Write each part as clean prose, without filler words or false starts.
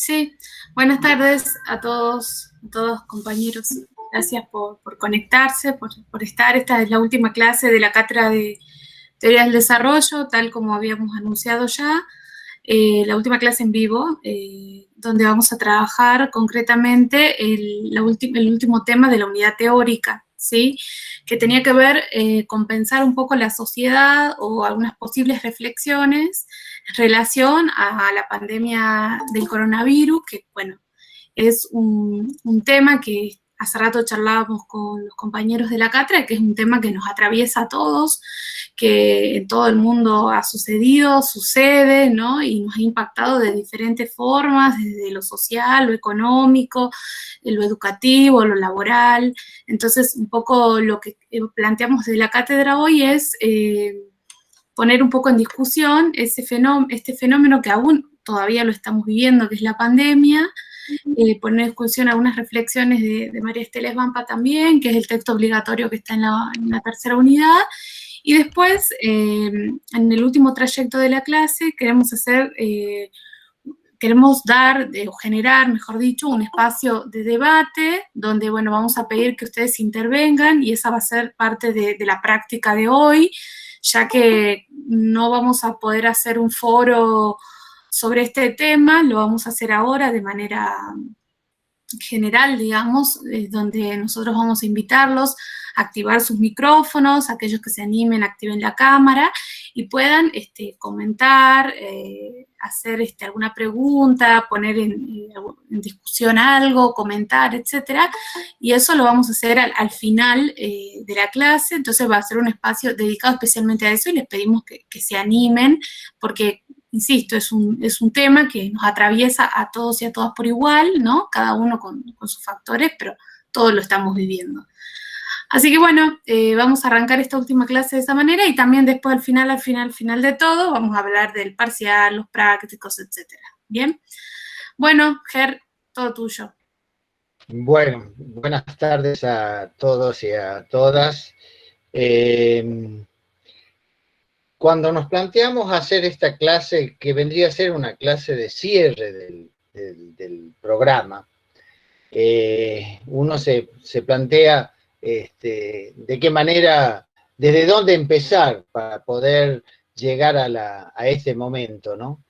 Sí, buenas tardes a todos compañeros. Gracias por conectarse, por estar. Esta es la última clase de la cátedra de Teoría del Desarrollo, tal como habíamos anunciado ya. La última clase en vivo, donde vamos a trabajar concretamente el último tema de la unidad teórica, ¿sí? Que tenía que ver con pensar un poco la sociedad o algunas posibles reflexiones en relación a la pandemia del coronavirus, que bueno, es un tema que hace rato charlábamos con los compañeros de la cátedra, que es un tema que nos atraviesa a todos, que en todo el mundo ha sucedido, sucede, ¿no? Y nos ha impactado de diferentes formas, desde lo social, lo económico, lo educativo, lo laboral. Entonces, un poco lo que planteamos de la cátedra hoy es poner un poco en discusión este fenómeno que aún todavía lo estamos viviendo, que es la pandemia, poner en discusión algunas reflexiones de María Estela Vampa también, que es el texto obligatorio que está en la tercera unidad, y después, en el último trayecto de la clase, queremos dar, o generar, mejor dicho, un espacio de debate, donde, bueno, vamos a pedir que ustedes intervengan, y esa va a ser parte de la práctica de hoy, ya que no vamos a poder hacer un foro sobre este tema, lo vamos a hacer ahora de manera general, digamos, donde nosotros vamos a invitarlos a activar sus micrófonos, aquellos que se animen, activen la cámara y puedan comentar, hacer alguna pregunta, poner en discusión algo, comentar, etcétera. Y eso lo vamos a hacer al final de la clase, entonces va a ser un espacio dedicado especialmente a eso y les pedimos que se animen, porque insisto, es un tema que nos atraviesa a todos y a todas por igual, ¿no? Cada uno con sus factores, pero todos lo estamos viviendo. Así que bueno, vamos a arrancar esta última clase de esa manera y también después al final de todo, vamos a hablar del parcial, los prácticos, etcétera. ¿Bien? Bueno, Ger, todo tuyo. Bueno, buenas tardes a todos y a todas. Cuando nos planteamos hacer esta clase, que vendría a ser una clase de cierre del programa, uno se plantea de qué manera, desde dónde empezar para poder llegar a este momento, ¿no?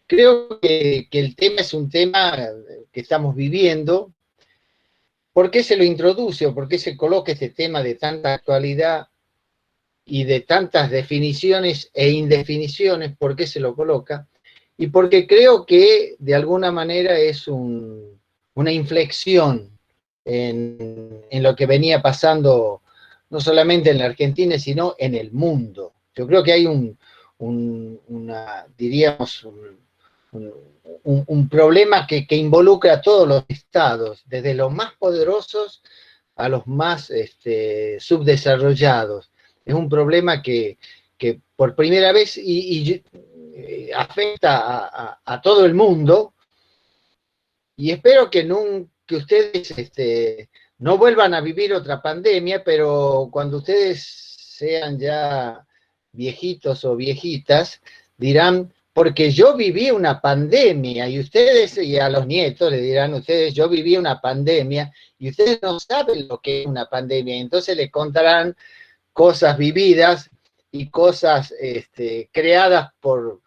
Creo que el tema es un tema que estamos viviendo. ¿Por qué se lo introduce o por qué se coloca este tema de tanta actualidad y de tantas definiciones e indefiniciones? ¿Por qué se lo coloca? Y porque creo que de alguna manera es una inflexión en lo que venía pasando no solamente en la Argentina, sino en el mundo. Yo creo que hay diríamos, un problema que involucra a todos los estados, desde los más poderosos a los más subdesarrollados. Es un problema que por primera vez afecta a todo el mundo, y espero que ustedes no vuelvan a vivir otra pandemia, pero cuando ustedes sean ya viejitos o viejitas, dirán, porque yo viví una pandemia, y ustedes, y a los nietos le dirán ustedes, yo viví una pandemia, y ustedes no saben lo que es una pandemia, entonces les contarán cosas vividas y cosas creadas por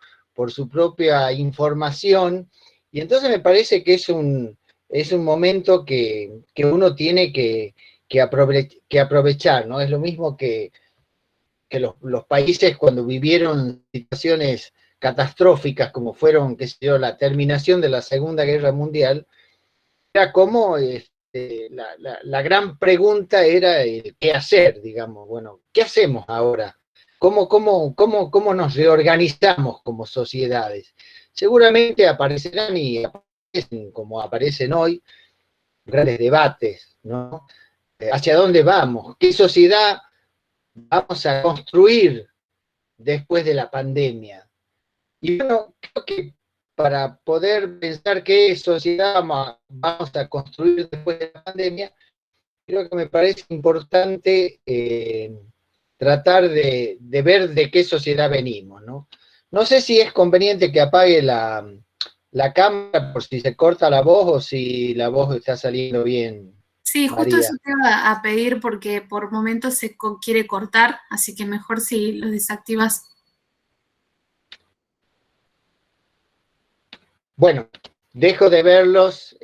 su propia información, y entonces me parece que es un momento que uno tiene que aprovechar, ¿no? Es lo mismo que los países cuando vivieron situaciones catastróficas como fueron, qué sé yo, la terminación de la Segunda Guerra Mundial, era como la gran pregunta era qué hacer, digamos. Bueno, ¿qué hacemos ahora? ¿Cómo nos reorganizamos como sociedades? Seguramente aparecerán y aparecen, como aparecen hoy, grandes debates, ¿no? ¿Hacia dónde vamos? ¿Qué sociedad vamos a construir después de la pandemia? Y bueno, creo que para poder pensar qué sociedad vamos a construir después de la pandemia, creo que me parece importante tratar de ver de qué sociedad venimos, ¿no? No sé si es conveniente que apague la la cámara por si se corta la voz o si la voz está saliendo bien, Sí, justo María. eso te iba a pedir porque por momentos se quiere cortar, así que mejor si lo desactivas. Bueno, dejo de verlos,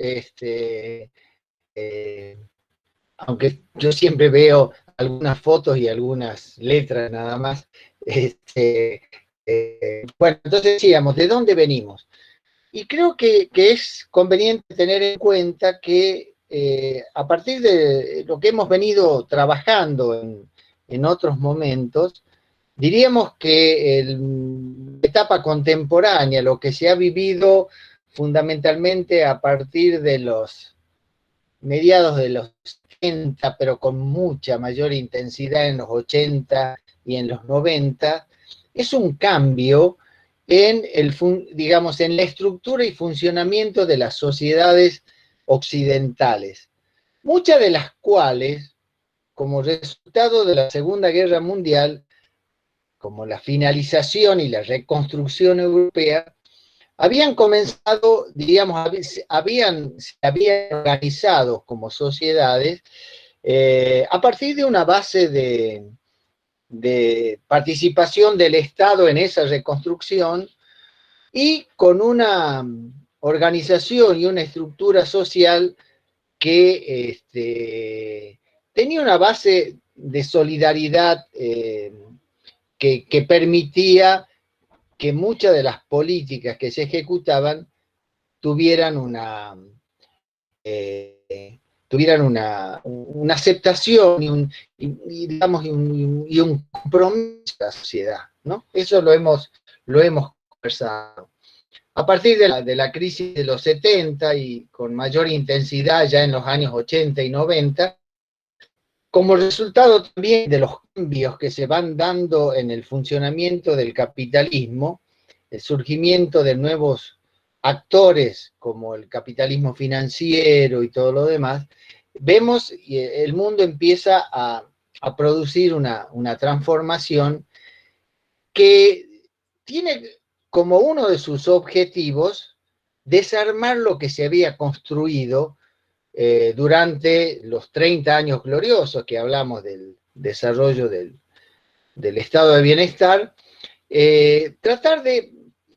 aunque yo siempre veo algunas fotos y algunas letras nada más. Bueno, entonces decíamos, ¿de dónde venimos? Y creo que es conveniente tener en cuenta que a partir de lo que hemos venido trabajando en otros momentos, diríamos que la etapa contemporánea, lo que se ha vivido fundamentalmente a partir de los mediados de los 70, pero con mucha mayor intensidad en los 80 y en los 90, es un cambio en digamos, en la estructura y funcionamiento de las sociedades occidentales, muchas de las cuales, como resultado de la Segunda Guerra Mundial, como la finalización y la reconstrucción europea, habían comenzado, diríamos, se habían organizado como sociedades a partir de una base de participación del Estado en esa reconstrucción y con una organización y una estructura social que tenía una base de solidaridad que permitía que muchas de las políticas que se ejecutaban tuvieran una aceptación digamos, y un compromiso de la sociedad, ¿no? Eso lo hemos conversado. A partir de la crisis de los 70 y con mayor intensidad ya en los años 80 y 90, como resultado también de los cambios que se van dando en el funcionamiento del capitalismo, el surgimiento de nuevos actores como el capitalismo financiero y todo lo demás, vemos que el mundo empieza a producir una transformación que tiene como uno de sus objetivos desarmar lo que se había construido durante los 30 años gloriosos que hablamos del desarrollo del estado de bienestar, tratar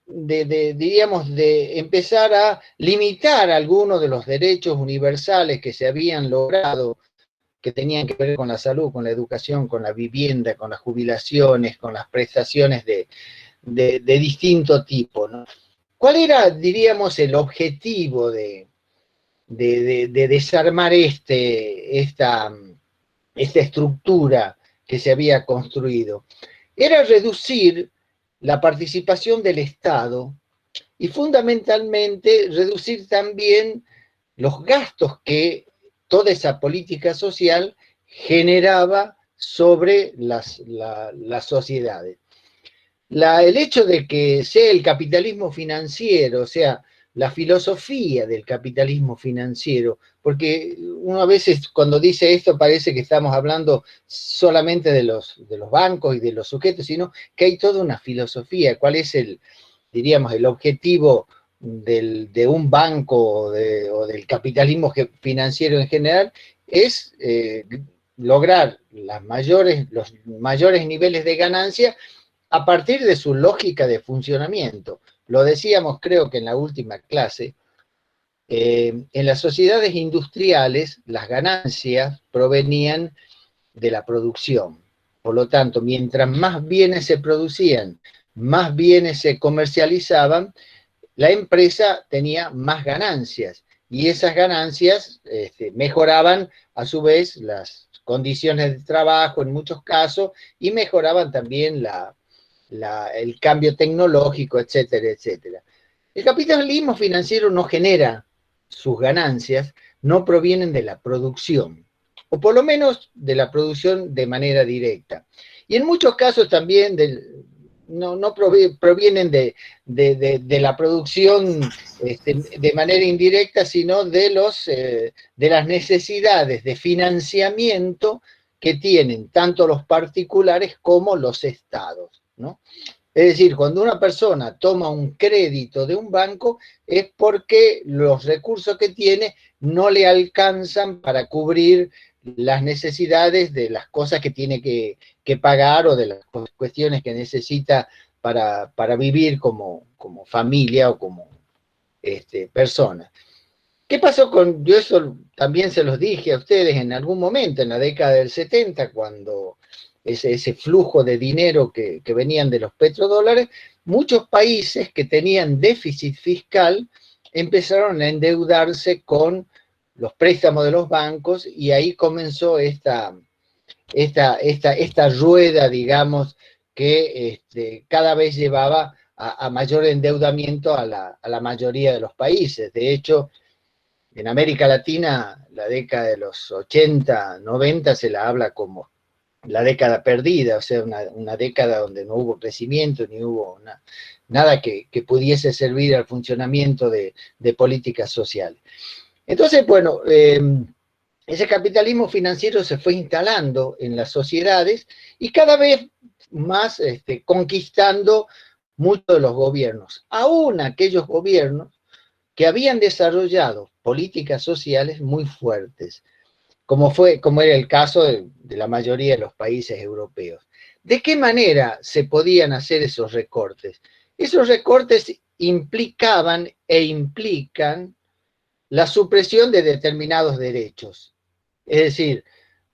diríamos, de empezar a limitar algunos de los derechos universales que se habían logrado, que tenían que ver con la salud, con la educación, con la vivienda, con las jubilaciones, con las prestaciones de distinto tipo, ¿no? ¿Cuál era, diríamos, el objetivo de desarmar esta estructura que se había construido? Era reducir la participación del Estado y fundamentalmente reducir también los gastos que toda esa política social generaba sobre las sociedades. El hecho de que sea el capitalismo financiero, o sea, la filosofía del capitalismo financiero, porque uno a veces cuando dice esto parece que estamos hablando solamente de los bancos y de los sujetos, sino que hay toda una filosofía. ¿Cuál es diríamos, el objetivo de un banco o del capitalismo financiero en general? Es lograr los mayores niveles de ganancia a partir de su lógica de funcionamiento. Lo decíamos, creo que en la última clase, en las sociedades industriales las ganancias provenían de la producción. Por lo tanto, mientras más bienes se producían, más bienes se comercializaban, la empresa tenía más ganancias y esas ganancias mejoraban a su vez las condiciones de trabajo en muchos casos y mejoraban también el cambio tecnológico, etcétera, etcétera. El capitalismo financiero no genera sus ganancias, no provienen de la producción, o por lo menos de la producción de manera directa. Y en muchos casos también no provienen de la producción de manera indirecta, sino de las necesidades de financiamiento que tienen tanto los particulares como los estados, ¿no? Es decir, cuando una persona toma un crédito de un banco es porque los recursos que tiene no le alcanzan para cubrir las necesidades de las cosas que tiene que pagar o de las cuestiones que necesita para vivir como familia o como persona. ¿Qué pasó con, yo eso también se los dije a ustedes en algún momento, en la década del 70, cuando ese flujo de dinero que venían de los petrodólares, muchos países que tenían déficit fiscal empezaron a endeudarse con los préstamos de los bancos y ahí comenzó esta rueda, digamos, que cada vez llevaba a mayor endeudamiento a la mayoría de los países. De hecho, en América Latina, la década de los 80, 90 se la habla como la década perdida, o sea, una década donde no hubo crecimiento ni hubo nada que pudiese servir al funcionamiento de políticas sociales. Entonces, bueno, ese capitalismo financiero se fue instalando en las sociedades y cada vez más conquistando muchos de los gobiernos, aún aquellos gobiernos que habían desarrollado políticas sociales muy fuertes, como era el caso de la mayoría de los países europeos. ¿De qué manera se podían hacer esos recortes? Esos recortes implicaban e implican la supresión de determinados derechos. Es decir,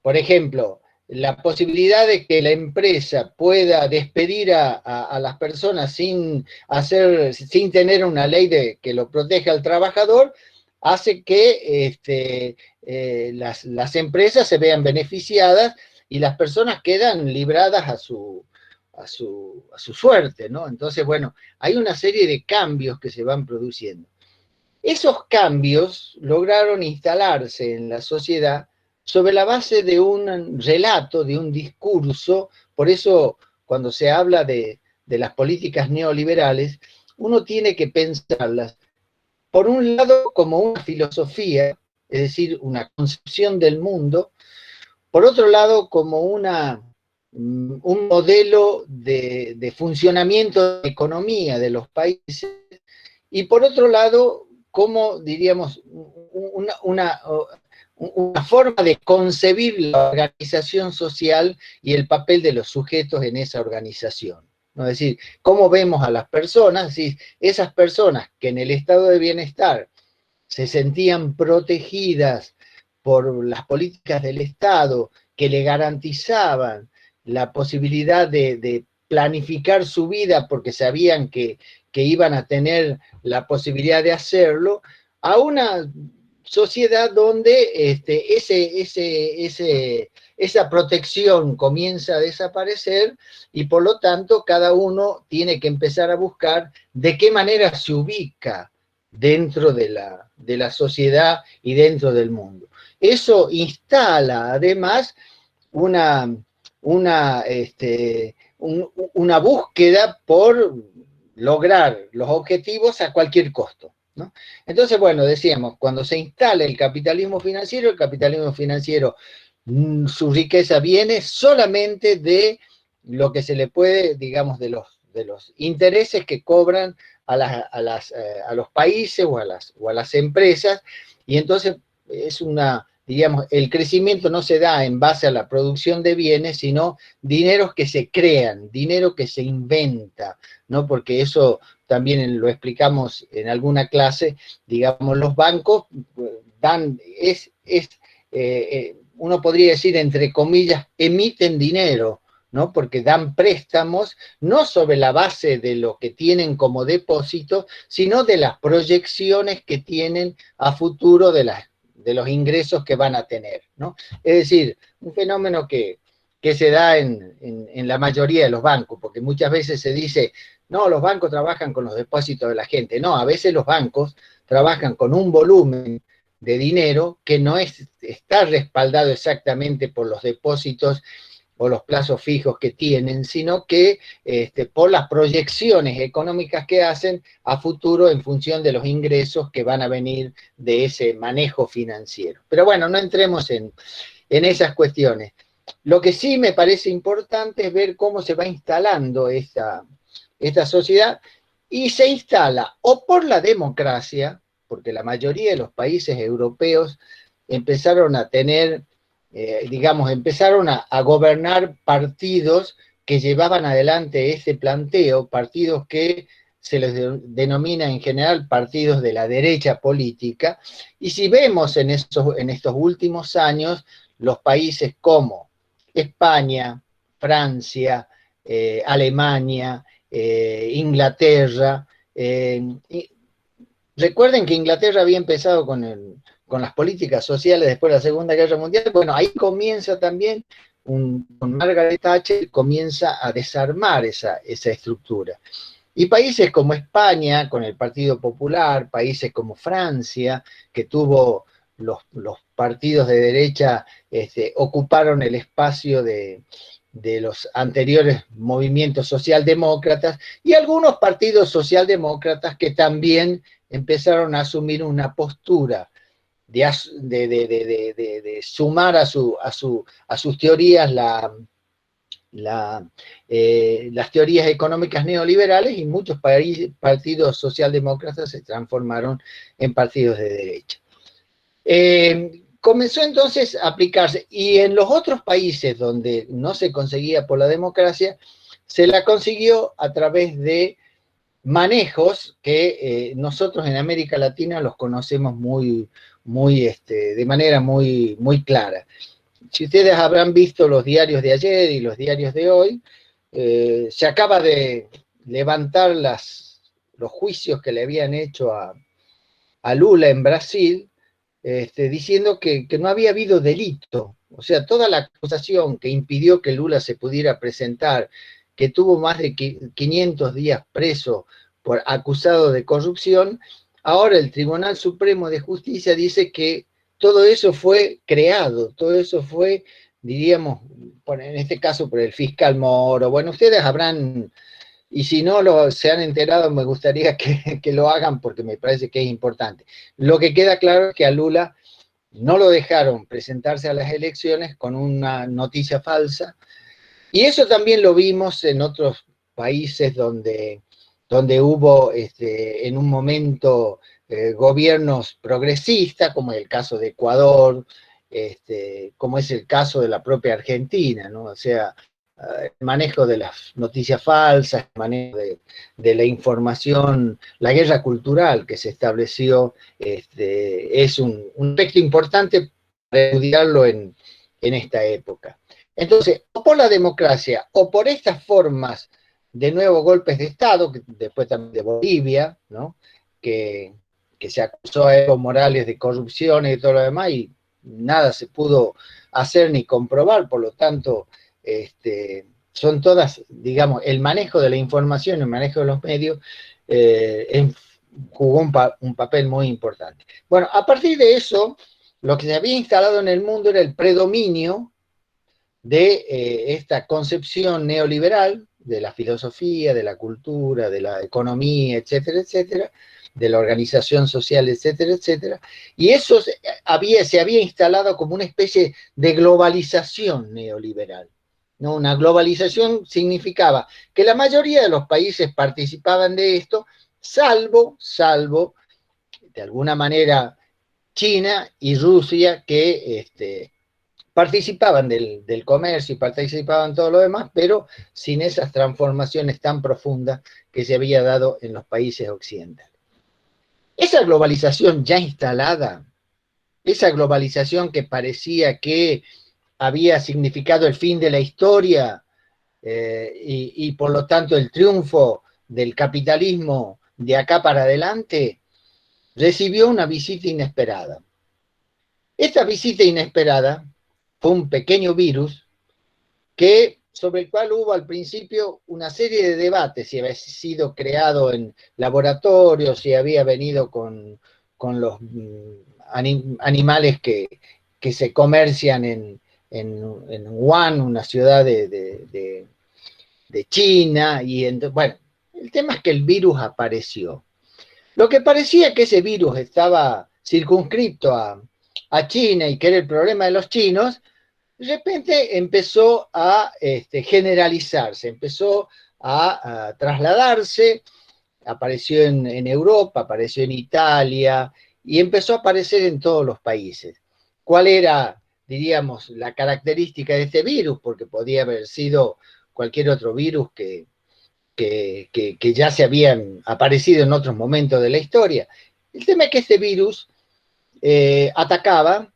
por ejemplo, la posibilidad de que la empresa pueda despedir a las personas sin tener una ley que lo proteja al trabajador, hace que las empresas se vean beneficiadas y las personas quedan libradas a su suerte, ¿no? Entonces, bueno, hay una serie de cambios que se van produciendo. Esos cambios lograron instalarse en la sociedad sobre la base de un relato, de un discurso. Por eso, cuando se habla de las políticas neoliberales, uno tiene que pensarlas, por un lado, como una filosofía, es decir, una concepción del mundo, por otro lado, como un modelo de funcionamiento de economía de los países, y por otro lado, como, diríamos, una forma de concebir la organización social y el papel de los sujetos en esa organización, ¿no? Es decir, cómo vemos a las personas, ¿sí? Esas personas que en el estado de bienestar se sentían protegidas por las políticas del Estado que le garantizaban la posibilidad de planificar su vida porque sabían que iban a tener la posibilidad de hacerlo, a una sociedad donde esa protección comienza a desaparecer y por lo tanto cada uno tiene que empezar a buscar de qué manera se ubica dentro de la sociedad y dentro del mundo. Eso instala además una búsqueda por lograr los objetivos a cualquier costo, ¿no? Entonces, bueno, decíamos, cuando se instala el capitalismo financiero su riqueza viene solamente de lo que se le puede, digamos, de los intereses que cobran a los países o a las empresas, y entonces digamos, el crecimiento no se da en base a la producción de bienes, sino dineros que se crean, dinero que se inventa, ¿no? Porque eso también lo explicamos en alguna clase, digamos, los bancos uno podría decir, entre comillas, emiten dinero, ¿no? Porque dan préstamos, no sobre la base de lo que tienen como depósito, sino de las proyecciones que tienen a futuro de los ingresos que van a tener, ¿no? Es decir, un fenómeno que se da en la mayoría de los bancos, porque muchas veces se dice, no, los bancos trabajan con los depósitos de la gente. No, a veces los bancos trabajan con un volumen de dinero que no está respaldado exactamente por los depósitos o los plazos fijos que tienen, sino que por las proyecciones económicas que hacen a futuro en función de los ingresos que van a venir de ese manejo financiero. Pero bueno, no entremos en esas cuestiones. Lo que sí me parece importante es ver cómo se va instalando esta sociedad y se instala o por la democracia, porque la mayoría de los países europeos empezaron a tener, digamos, empezaron a gobernar partidos que llevaban adelante ese planteo, partidos que se les denomina en general partidos de la derecha política, y si vemos en estos últimos años, los países como España, Francia, Alemania, Inglaterra, recuerden que Inglaterra había empezado con las políticas sociales después de la Segunda Guerra Mundial. Bueno, ahí comienza también, con Margaret Thatcher, comienza a desarmar esa estructura. Y países como España, con el Partido Popular, países como Francia, que tuvo los partidos de derecha, ocuparon el espacio de los anteriores movimientos socialdemócratas, y algunos partidos socialdemócratas que también empezaron a asumir una postura de sumar a sus teorías las teorías económicas neoliberales, y muchos partidos socialdemócratas se transformaron en partidos de derecha. Comenzó entonces a aplicarse, y en los otros países donde no se conseguía por la democracia, se la consiguió a través de manejos que nosotros en América Latina los conocemos de manera muy clara. Si ustedes habrán visto los diarios de ayer y los diarios de hoy, se acaba de levantar los juicios que le habían hecho a Lula en Brasil, diciendo que no había habido delito. O sea, toda la acusación que impidió que Lula se pudiera presentar, que tuvo más de 500 días preso acusado de corrupción, ahora el Tribunal Supremo de Justicia dice que todo eso fue creado, todo eso fue, diríamos, en este caso por el fiscal Moro. Bueno, ustedes habrán, y si no se han enterado, me gustaría que lo hagan porque me parece que es importante. Lo que queda claro es que a Lula no lo dejaron presentarse a las elecciones con una noticia falsa, y eso también lo vimos en otros países donde hubo en un momento gobiernos progresistas, como es el caso de Ecuador, como es el caso de la propia Argentina, ¿no? O sea, el manejo de las noticias falsas, el manejo de la información, la guerra cultural que se estableció, es un aspecto importante para estudiarlo en esta época. Entonces, o por la democracia, o por estas formas de nuevos golpes de Estado, después también de Bolivia, ¿no? que se acusó a Evo Morales de corrupción y todo lo demás, y nada se pudo hacer ni comprobar, por lo tanto, son todas, digamos, el manejo de la información, el manejo de los medios, jugó un papel muy importante. Bueno, a partir de eso, lo que se había instalado en el mundo era el predominio de esta concepción neoliberal de la filosofía, de la cultura, de la economía, etcétera, etcétera, de la organización social, etcétera, etcétera, y eso se había instalado como una especie de globalización neoliberal, ¿no? Una globalización significaba que la mayoría de los países participaban de esto, salvo, de alguna manera, China y Rusia, que participaban del comercio y participaban todo lo demás, pero sin esas transformaciones tan profundas que se había dado en los países occidentales. Esa globalización ya instalada, esa globalización que parecía que había significado el fin de la historia y por lo tanto el triunfo del capitalismo de acá para adelante, recibió una visita inesperada. Esta visita inesperada fue un pequeño virus sobre el cual hubo al principio una serie de debates, si había sido creado en laboratorios, si había venido con los animales que se comercian en Wuhan, una ciudad de China, bueno, el tema es que el virus apareció. Lo que parecía que ese virus estaba circunscripto a China y que era el problema de los chinos, de repente empezó a generalizarse, empezó a trasladarse, apareció en Europa, apareció en Italia y empezó a aparecer en todos los países. ¿Cuál era, diríamos, la característica de este virus? Porque podía haber sido cualquier otro virus que ya se habían aparecido en otros momentos de la historia. El tema es que este virus atacaba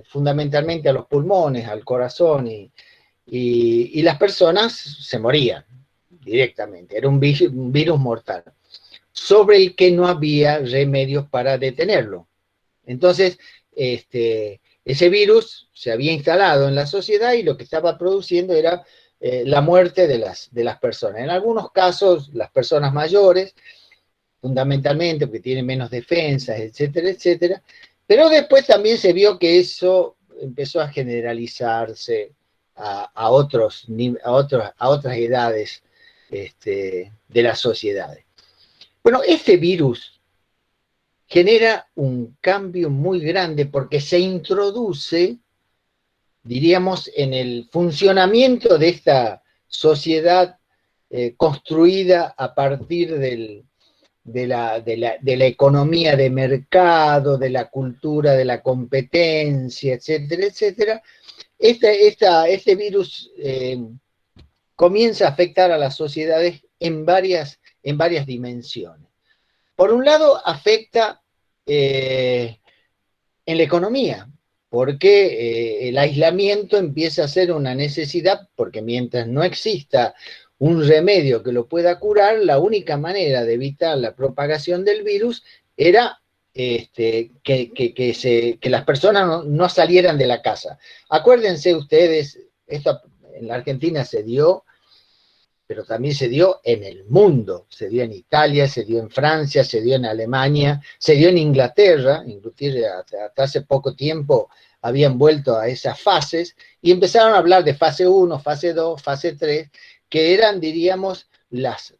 fundamentalmente a los pulmones, al corazón, y las personas se morían directamente. Era un virus mortal, sobre el que no había remedios para detenerlo. Entonces, ese virus se había instalado en la sociedad y lo que estaba produciendo era la muerte de las personas. En algunos casos, las personas mayores, fundamentalmente porque tienen menos defensas, etcétera, etcétera. Pero después también se vio que eso empezó a generalizarse a otras edades de las sociedades. Bueno, este virus genera un cambio muy grande porque se introduce, diríamos, en el funcionamiento de esta sociedad construida a partir de la economía de mercado, de la cultura de la competencia, etcétera, etcétera. Este virus comienza a afectar a las sociedades en varias dimensiones. Por un lado, afecta en la economía, porque el aislamiento empieza a ser una necesidad, porque mientras no exista un remedio que lo pueda curar, la única manera de evitar la propagación del virus era que las personas no salieran de la casa. Acuérdense ustedes, esto en la Argentina se dio, pero también se dio en el mundo, se dio en Italia, se dio en Francia, se dio en Alemania, se dio en Inglaterra, inclusive hasta hace poco tiempo habían vuelto a esas fases, y empezaron a hablar de fase 1, fase 2, fase 3, que eran, diríamos, las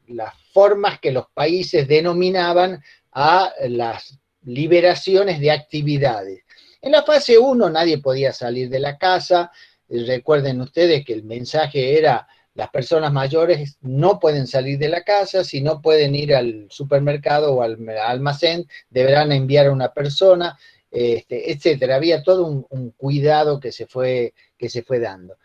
formas que los países denominaban a las liberaciones de actividades. En la fase 1 nadie podía salir de la casa, recuerden ustedes que el mensaje era: las personas mayores no pueden salir de la casa, si no pueden ir al supermercado o al almacén, deberán enviar a una persona, etcétera. Había todo un cuidado que se fue dando.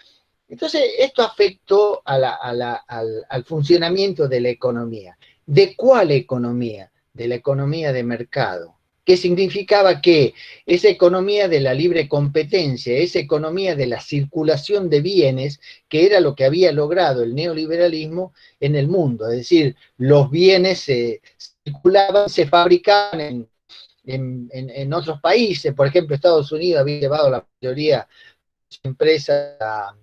Entonces, esto afectó al funcionamiento de la economía. ¿De cuál economía? De la economía de mercado. ¿Qué significaba? Que esa economía de la libre competencia, esa economía de la circulación de bienes, que era lo que había logrado el neoliberalismo en el mundo. Es decir, los bienes se circulaban, se fabricaban en otros países. Por ejemplo, Estados Unidos había llevado la mayoría de sus empresas a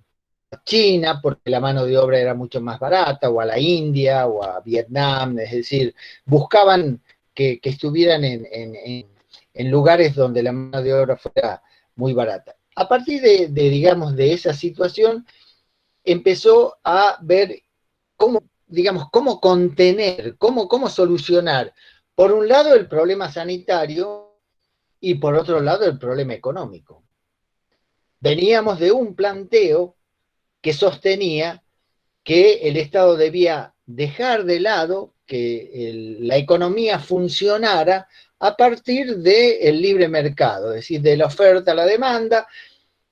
China porque la mano de obra era mucho más barata, o a la India, o a Vietnam. Es decir, buscaban que estuvieran en lugares donde la mano de obra fuera muy barata. A partir digamos, de esa situación, empezó a ver cómo, digamos, cómo contener, cómo solucionar, por un lado, el problema sanitario y por otro lado, el problema económico. Veníamos de un planteo que sostenía que el Estado debía dejar de lado que la economía funcionara a partir del libre mercado, es decir, de la oferta a la demanda.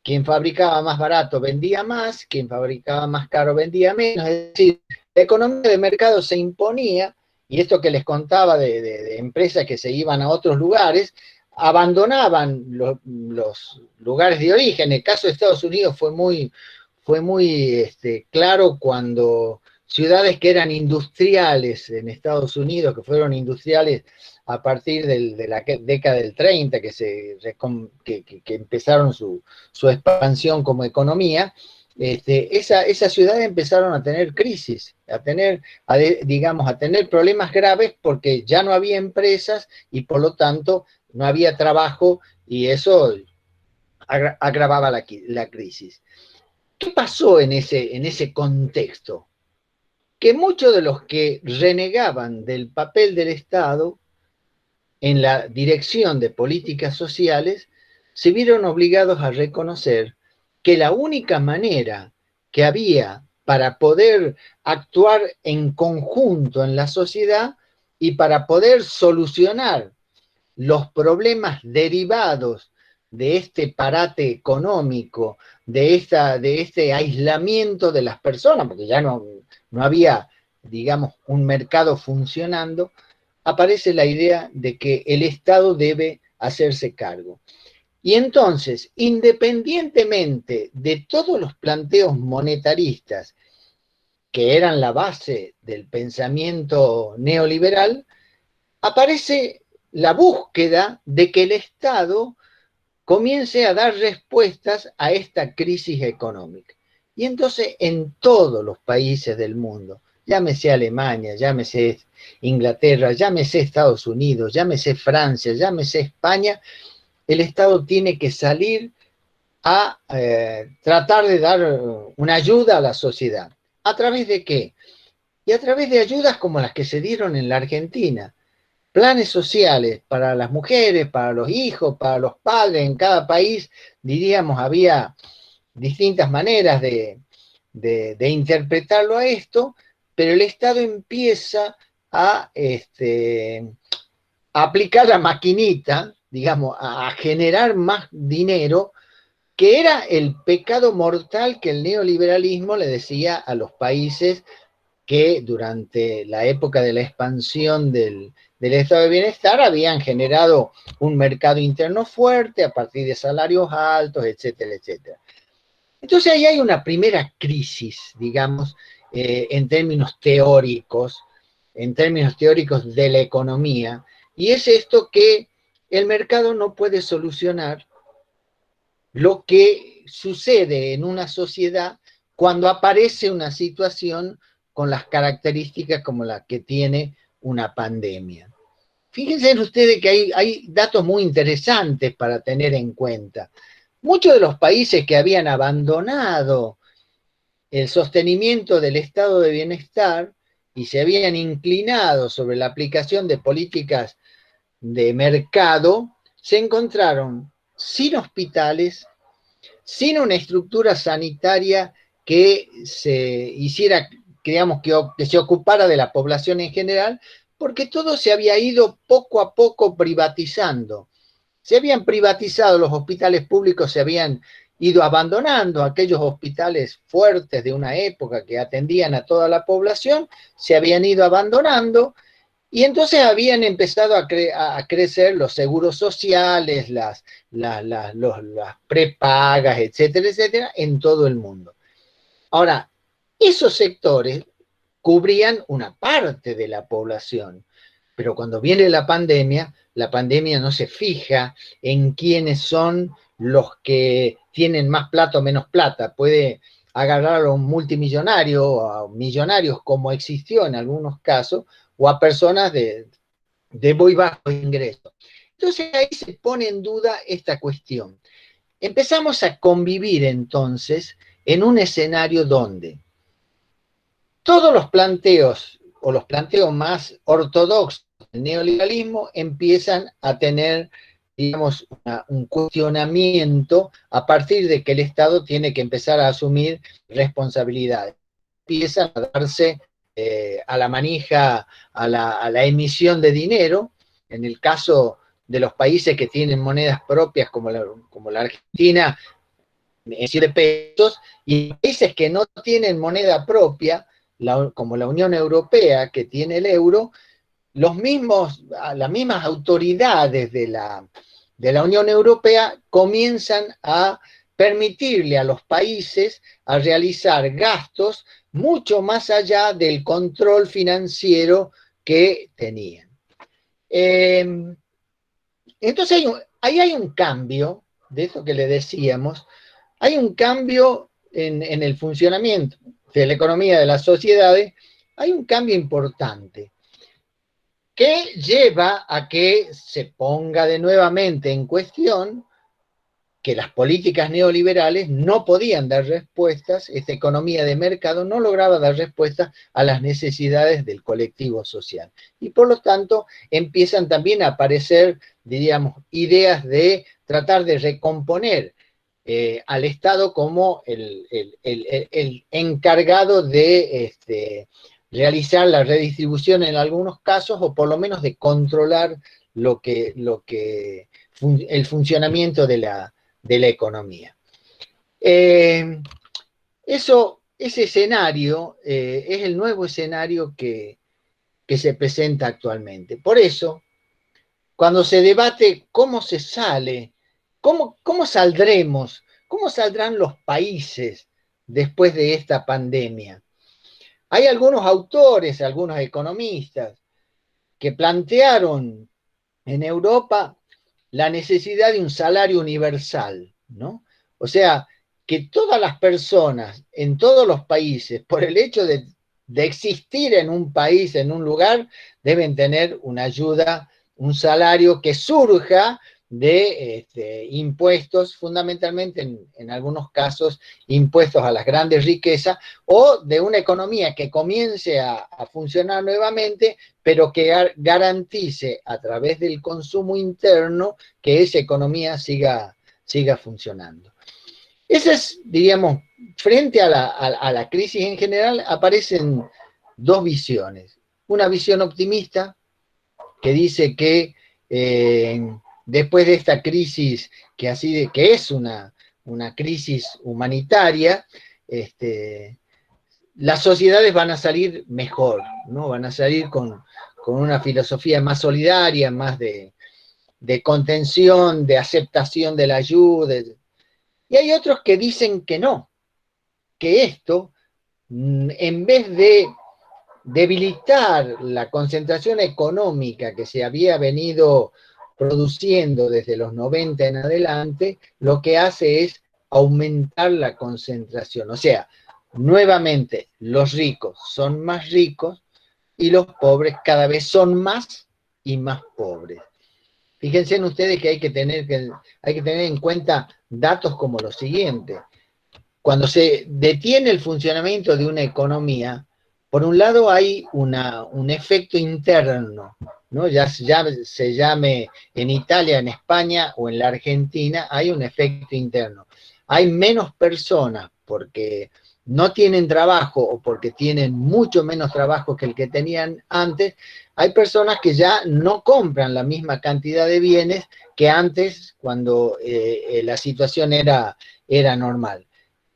Quien fabricaba más barato vendía más, quien fabricaba más caro vendía menos. Es decir, la economía de mercado se imponía, y esto que les contaba de empresas que se iban a otros lugares, abandonaban los lugares de origen. El caso de Estados Unidos fue muy claro cuando ciudades que eran industriales en Estados Unidos, que fueron industriales a partir de la década del 30, que empezaron su expansión como economía, esas ciudades empezaron a tener crisis, a tener problemas graves porque ya no había empresas y por lo tanto no había trabajo, y eso agravaba la crisis. ¿Qué pasó en ese contexto? Que muchos de los que renegaban del papel del Estado en la dirección de políticas sociales se vieron obligados a reconocer que la única manera que había para poder actuar en conjunto en la sociedad y para poder solucionar los problemas derivados de este parate económico, de este aislamiento de las personas, porque ya no había, digamos, un mercado funcionando, aparece la idea de que el Estado debe hacerse cargo. Y entonces, independientemente de todos los planteos monetaristas que eran la base del pensamiento neoliberal, aparece la búsqueda de que el Estado comience a dar respuestas a esta crisis económica. Y entonces en todos los países del mundo, llámese Alemania, llámese Inglaterra, llámese Estados Unidos, llámese Francia, llámese España, el Estado tiene que salir a tratar de dar una ayuda a la sociedad. ¿A través de qué? Y a través de ayudas como las que se dieron en la Argentina. Planes sociales para las mujeres, para los hijos, para los padres. En cada país, diríamos, había distintas maneras de interpretarlo a esto, pero el Estado empieza a aplicar la maquinita, digamos, a generar más dinero, que era el pecado mortal que el neoliberalismo le decía a los países que durante la época de la expansión del estado de bienestar habían generado un mercado interno fuerte a partir de salarios altos, etcétera, etcétera. Entonces ahí hay una primera crisis, digamos, en términos teóricos de la economía, y es esto que el mercado no puede solucionar lo que sucede en una sociedad cuando aparece una situación con las características como la que tiene una pandemia. Fíjense ustedes que hay datos muy interesantes para tener en cuenta. Muchos de los países que habían abandonado el sostenimiento del estado de bienestar y se habían inclinado sobre la aplicación de políticas de mercado, se encontraron sin hospitales, sin una estructura sanitaria que se hiciera, digamos, que se ocupara de la población en general, porque todo se había ido poco a poco privatizando. Se habían privatizado los hospitales públicos, se habían ido abandonando aquellos hospitales fuertes de una época que atendían a toda la población, se habían ido abandonando, y entonces habían empezado a crecer los seguros sociales, las prepagas, etcétera, etcétera, en todo el mundo. Ahora, esos sectores cubrían una parte de la población, pero cuando viene la pandemia no se fija en quiénes son los que tienen más plata o menos plata. Puede agarrar a un multimillonario o a millonarios, como existió en algunos casos, o a personas de muy bajo ingreso. Entonces ahí se pone en duda esta cuestión. Empezamos a convivir entonces en un escenario donde todos los planteos o los planteos más ortodoxos del neoliberalismo empiezan a tener, digamos, un cuestionamiento a partir de que el Estado tiene que empezar a asumir responsabilidades. Empiezan a darse a la manija, a la emisión de dinero. En el caso de los países que tienen monedas propias como la Argentina, emisión de pesos, y países que no tienen moneda propia, como la Unión Europea, que tiene el euro, las mismas autoridades de la Unión Europea comienzan a permitirle a los países a realizar gastos mucho más allá del control financiero que tenían. Entonces ahí hay un cambio, de eso que le decíamos, hay un cambio en el funcionamiento de la economía de las sociedades, hay un cambio importante que lleva a que se ponga de nuevamente en cuestión que las políticas neoliberales no podían dar respuestas, esta economía de mercado no lograba dar respuestas a las necesidades del colectivo social. Y por lo tanto empiezan también a aparecer, diríamos, ideas de tratar de recomponer al Estado como el encargado de realizar la redistribución en algunos casos, o por lo menos de controlar el funcionamiento de la economía. Ese escenario es el nuevo escenario que se presenta actualmente. Por eso, cuando se debate cómo se sale, cómo saldrán los países después de esta pandemia, hay algunos autores, algunos economistas, que plantearon en Europa la necesidad de un salario universal, ¿no? O sea, que todas las personas en todos los países, por el hecho de existir en un país, en un lugar, deben tener una ayuda, un salario que surja de impuestos, fundamentalmente en algunos casos impuestos a las grandes riquezas, o de una economía que comience a funcionar nuevamente, pero que garantice a través del consumo interno que esa economía siga funcionando. Esa es, diríamos, frente a la crisis en general, aparecen dos visiones. Una visión optimista, que dice que después de esta crisis, que es una crisis humanitaria, las sociedades van a salir mejor, ¿no? Van a salir con una filosofía más solidaria, más de contención, de aceptación de la ayuda. Y hay otros que dicen que no, que esto, en vez de debilitar la concentración económica que se había venido produciendo desde los 90 en adelante, lo que hace es aumentar la concentración. O sea, nuevamente, los ricos son más ricos y los pobres cada vez son más y más pobres. Fíjense en ustedes que hay que tener en cuenta datos como los siguientes. Cuando se detiene el funcionamiento de una economía, por un lado hay un efecto interno, ¿no? Ya se llame en Italia, en España o en la Argentina, hay un efecto interno. Hay menos personas porque no tienen trabajo o porque tienen mucho menos trabajo que el que tenían antes. Hay personas que ya no compran la misma cantidad de bienes que antes, cuando la situación era normal.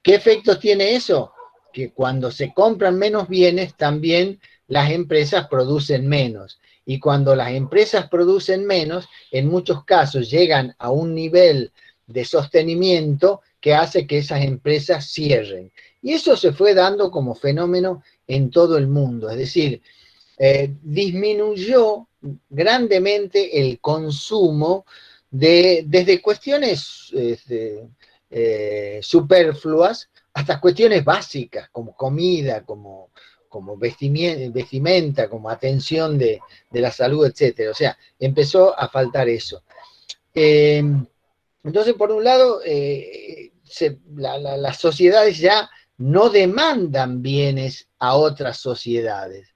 ¿Qué efectos tiene eso? Que cuando se compran menos bienes, también las empresas producen menos. Y cuando las empresas producen menos, en muchos casos llegan a un nivel de sostenimiento que hace que esas empresas cierren. Y eso se fue dando como fenómeno en todo el mundo. Es decir, disminuyó grandemente el consumo desde cuestiones superfluas hasta cuestiones básicas, como comida, como vestimenta, como atención de la salud, etc. O sea, empezó a faltar eso. Entonces, por un lado, las sociedades ya no demandan bienes a otras sociedades.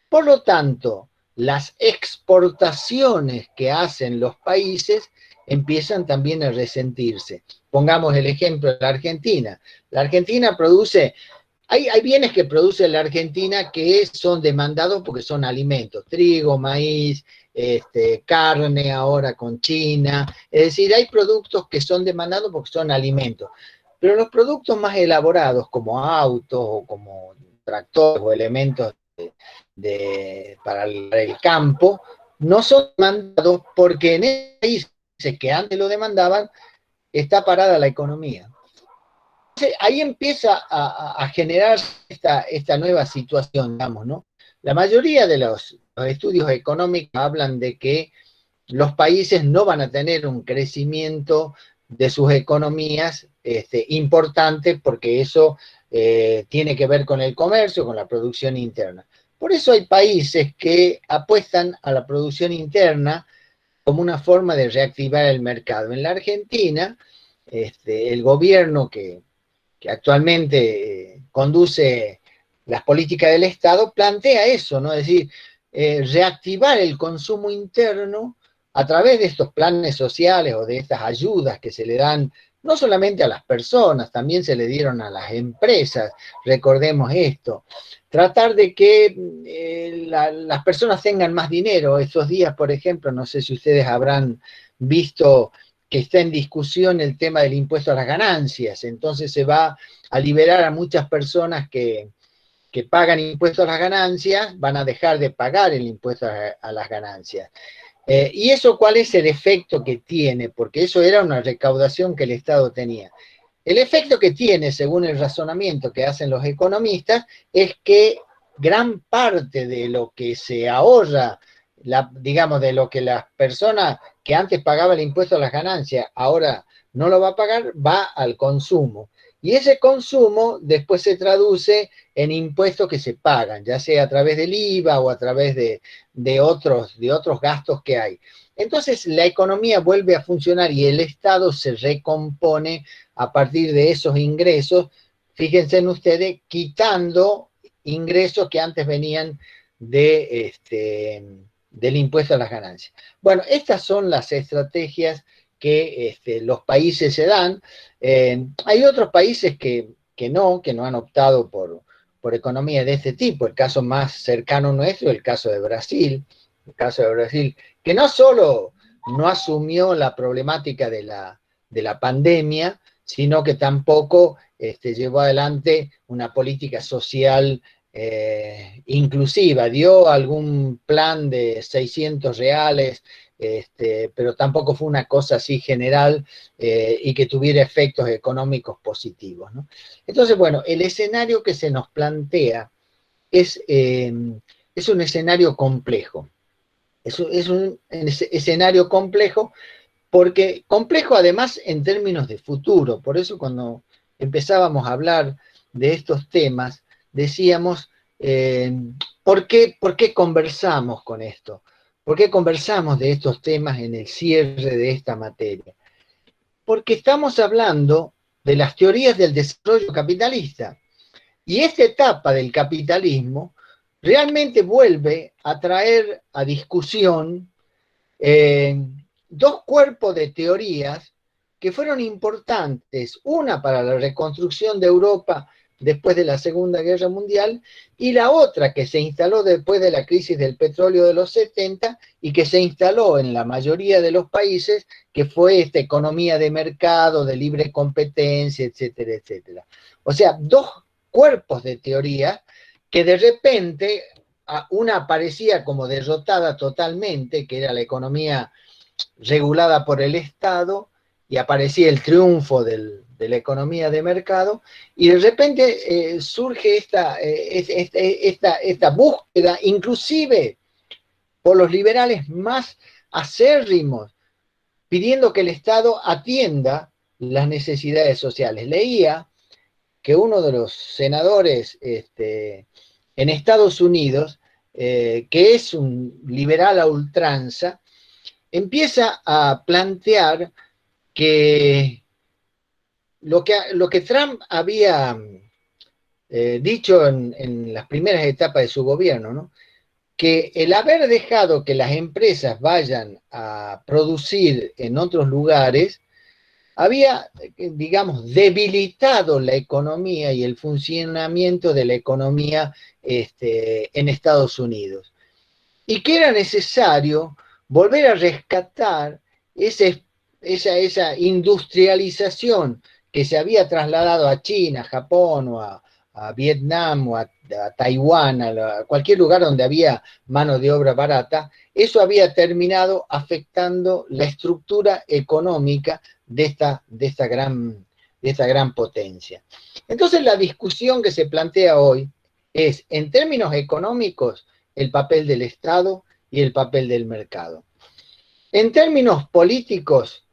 Por lo tanto, las exportaciones que hacen los países empiezan también a resentirse. Pongamos el ejemplo de la Argentina. La Argentina produce, hay bienes que produce la Argentina que son demandados porque son alimentos, trigo, maíz, carne ahora con China. Es decir, hay productos que son demandados porque son alimentos. Pero los productos más elaborados, como autos o como tractores o elementos para el campo, no son demandados porque en el país que antes lo demandaban, está parada la economía. Entonces, ahí empieza a generar esta nueva situación, digamos, ¿no? La mayoría de los estudios económicos hablan de que los países no van a tener un crecimiento de sus economías importante, porque eso tiene que ver con el comercio, con la producción interna. Por eso hay países que apuestan a la producción interna como una forma de reactivar el mercado. En la Argentina, el gobierno que actualmente conduce las políticas del Estado plantea eso, ¿no? Es decir, reactivar el consumo interno a través de estos planes sociales o de estas ayudas que se le dan no solamente a las personas, también se le dieron a las empresas, recordemos esto. Tratar de que las personas tengan más dinero. Estos días, por ejemplo, no sé si ustedes habrán visto que está en discusión el tema del impuesto a las ganancias, entonces se va a liberar a muchas personas que pagan impuestos a las ganancias, van a dejar de pagar el impuesto a las ganancias. ¿Y eso cuál es el efecto que tiene? Porque eso era una recaudación que el Estado tenía. El efecto que tiene, según el razonamiento que hacen los economistas, es que gran parte de lo que se ahorra, digamos, de lo que las personas que antes pagaban el impuesto a las ganancias, ahora no lo va a pagar, va al consumo. Y ese consumo después se traduce en impuestos que se pagan, ya sea a través del IVA o a través de otros gastos que hay. Entonces la economía vuelve a funcionar y el Estado se recompone a partir de esos ingresos, fíjense en ustedes, quitando ingresos que antes venían del impuesto a las ganancias. Bueno, estas son las estrategias que los países se dan. Hay otros países que no han optado por economía de este tipo. El caso más cercano nuestro, el caso de Brasil, que no solo no asumió la problemática de la pandemia, sino que tampoco llevó adelante una política social inclusiva. Dio algún plan de 600 reales, pero tampoco fue una cosa así general y que tuviera efectos económicos positivos, ¿no? Entonces, bueno, el escenario que se nos plantea es un escenario complejo. Es un escenario complejo, porque complejo además en términos de futuro. Por eso cuando empezábamos a hablar de estos temas, decíamos, ¿por qué conversamos con esto? ¿Por qué conversamos de estos temas en el cierre de esta materia? Porque estamos hablando de las teorías del desarrollo capitalista. Y esta etapa del capitalismo realmente vuelve a traer a discusión dos cuerpos de teorías que fueron importantes, una para la reconstrucción de Europa después de la Segunda Guerra Mundial, y la otra que se instaló después de la crisis del petróleo de los 70 y que se instaló en la mayoría de los países, que fue esta economía de mercado, de libre competencia, etcétera, etcétera. O sea, dos cuerpos de teoría que de repente una aparecía como derrotada totalmente, que era la economía regulada por el Estado, y aparecía el triunfo de la economía de mercado, y de repente surge esta búsqueda, inclusive por los liberales más acérrimos, pidiendo que el Estado atienda las necesidades sociales. Leía que uno de los senadores en Estados Unidos, que es un liberal a ultranza, empieza a plantear que lo que Trump había dicho en las primeras etapas de su gobierno, ¿no? Que el haber dejado que las empresas vayan a producir en otros lugares había, digamos, debilitado la economía y el funcionamiento de la economía en Estados Unidos. Y que era necesario volver a rescatar esa industrialización que se había trasladado a China, Japón o a Vietnam o a Taiwán, a cualquier lugar donde había mano de obra barata. Eso había terminado afectando la estructura económica de esta gran potencia. Entonces la discusión que se plantea hoy es, en términos económicos, el papel del Estado y el papel del mercado. En términos políticos,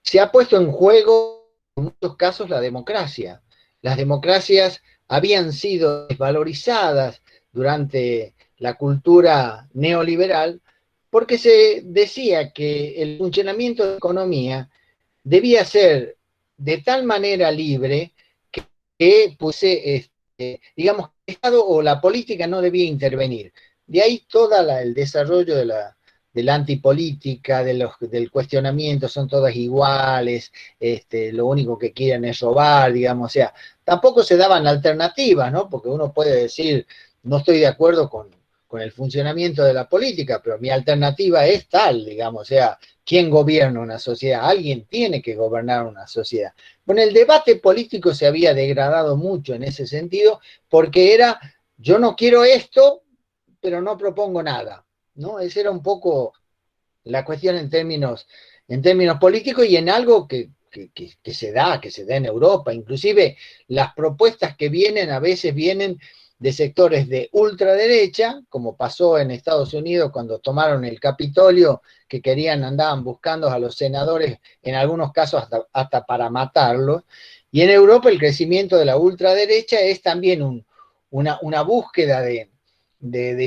se ha puesto en juego, en muchos casos, la democracia. Las democracias habían sido desvalorizadas durante la cultura neoliberal porque se decía que el funcionamiento de la economía debía ser de tal manera libre que pues, digamos, el Estado o la política no debía intervenir. De ahí todo el desarrollo la antipolítica, del cuestionamiento, son todas iguales, lo único que quieren es robar, digamos, o sea, tampoco se daban alternativas, ¿no? Porque uno puede decir, no estoy de acuerdo con el funcionamiento de la política, pero mi alternativa es tal, digamos, o sea, ¿quién gobierna una sociedad? Alguien tiene que gobernar una sociedad. Bueno, el debate político se había degradado mucho en ese sentido, porque era, yo no quiero esto, pero no propongo nada, ¿no? Esa era un poco la cuestión en términos políticos y en algo que se da en Europa. Inclusive las propuestas que vienen a veces vienen de sectores de ultraderecha, como pasó en Estados Unidos cuando tomaron el Capitolio, que andaban buscando a los senadores, en algunos casos hasta para matarlos. Y en Europa el crecimiento de la ultraderecha es también una búsqueda de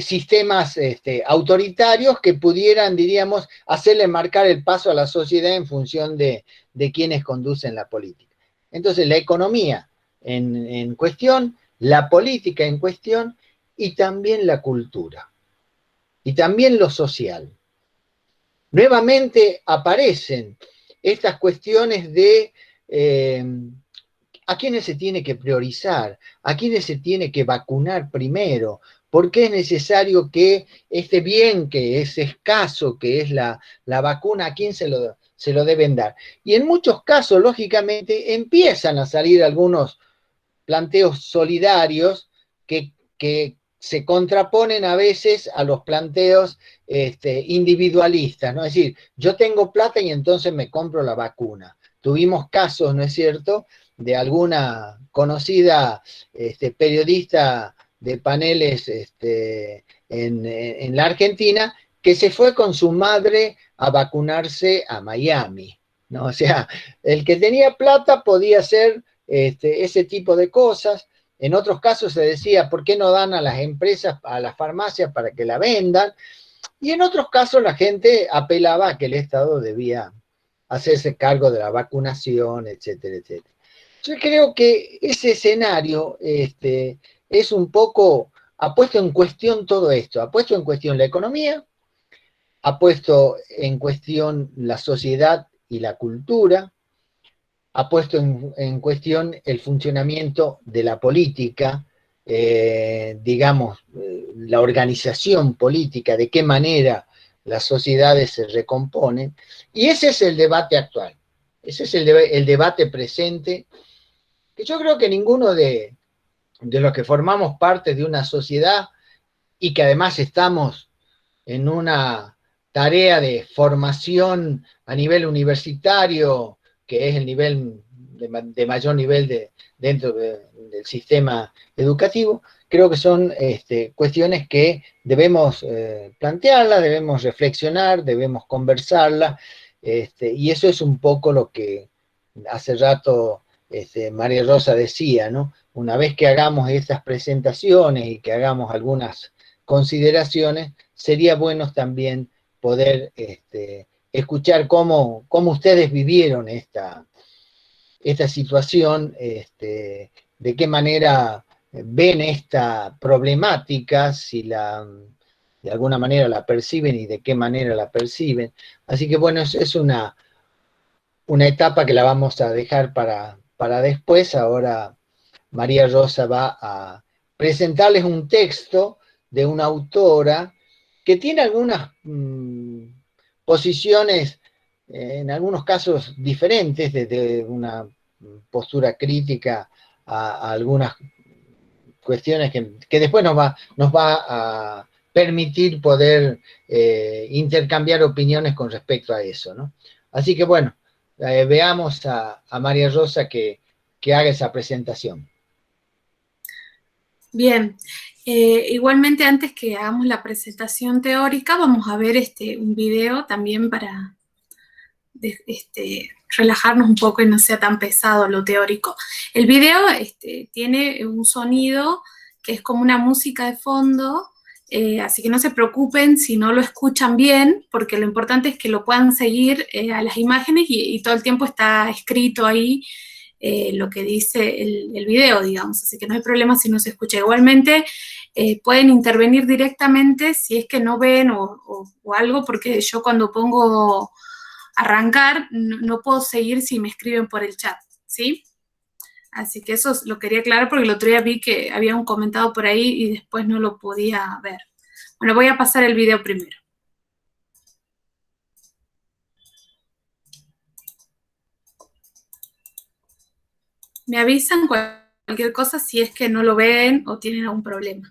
sistemas autoritarios que pudieran, diríamos, hacerle marcar el paso a la sociedad en función de quienes conducen la política. Entonces, la economía en cuestión, la política en cuestión y también la cultura y también lo social. Nuevamente aparecen estas cuestiones de a quiénes se tiene que priorizar, a quiénes se tiene que vacunar primero, por qué es necesario que este bien que es escaso, que es la vacuna, a quién se lo deben dar. Y en muchos casos, lógicamente, empiezan a salir algunos planteos solidarios que se contraponen a veces a los planteos individualistas, ¿no? Es decir, yo tengo plata y entonces me compro la vacuna. Tuvimos casos, ¿no es cierto?, de alguna conocida periodista de paneles en la Argentina que se fue con su madre a vacunarse a Miami, ¿no? O sea, el que tenía plata podía hacer ese tipo de cosas. En otros casos se decía, ¿por qué no dan a las empresas, a las farmacias para que la vendan? Y en otros casos la gente apelaba a que el Estado debía hacerse cargo de la vacunación, etcétera, etcétera. Yo creo que ese escenario es un poco, ha puesto en cuestión todo esto, ha puesto en cuestión la economía, ha puesto en cuestión la sociedad y la cultura, ha puesto en cuestión el funcionamiento de la política, digamos, la organización política, de qué manera las sociedades se recomponen, y ese es el debate actual, ese es el debate presente, que yo creo que ninguno de los que formamos parte de una sociedad y que además estamos en una tarea de formación a nivel universitario, que es el nivel de mayor nivel dentro del sistema educativo, creo que son cuestiones que debemos plantearlas, debemos reflexionar, debemos conversarlas, y eso es un poco lo que hace rato María Rosa decía, ¿no? Una vez que hagamos estas presentaciones y que hagamos algunas consideraciones, sería bueno también poder escuchar cómo ustedes vivieron esta situación, de qué manera ven esta problemática, si de alguna manera la perciben y de qué manera la perciben. Así que bueno, es una etapa que la vamos a dejar para después. Ahora María Rosa va a presentarles un texto de una autora que tiene algunas posiciones, en algunos casos diferentes, desde una postura crítica a algunas cuestiones que después nos va a permitir poder intercambiar opiniones con respecto a eso, ¿no? Así que bueno, veamos a María Rosa que haga esa presentación. Bien, igualmente antes que hagamos la presentación teórica, vamos a ver un video también para relajarnos un poco y no sea tan pesado lo teórico. El video tiene un sonido que es como una música de fondo, así que no se preocupen si no lo escuchan bien, porque lo importante es que lo puedan seguir a las imágenes y todo el tiempo está escrito ahí lo que dice el video, digamos, así que no hay problema si no se escucha. Igualmente, pueden intervenir directamente si es que no ven o algo, porque yo cuando pongo arrancar no puedo seguir si me escriben por el chat, ¿sí? Así que eso lo quería aclarar porque el otro día vi que había un comentado por ahí y después no lo podía ver. Bueno, voy a pasar el video primero. Me avisan cualquier cosa si es que no lo ven o tienen algún problema.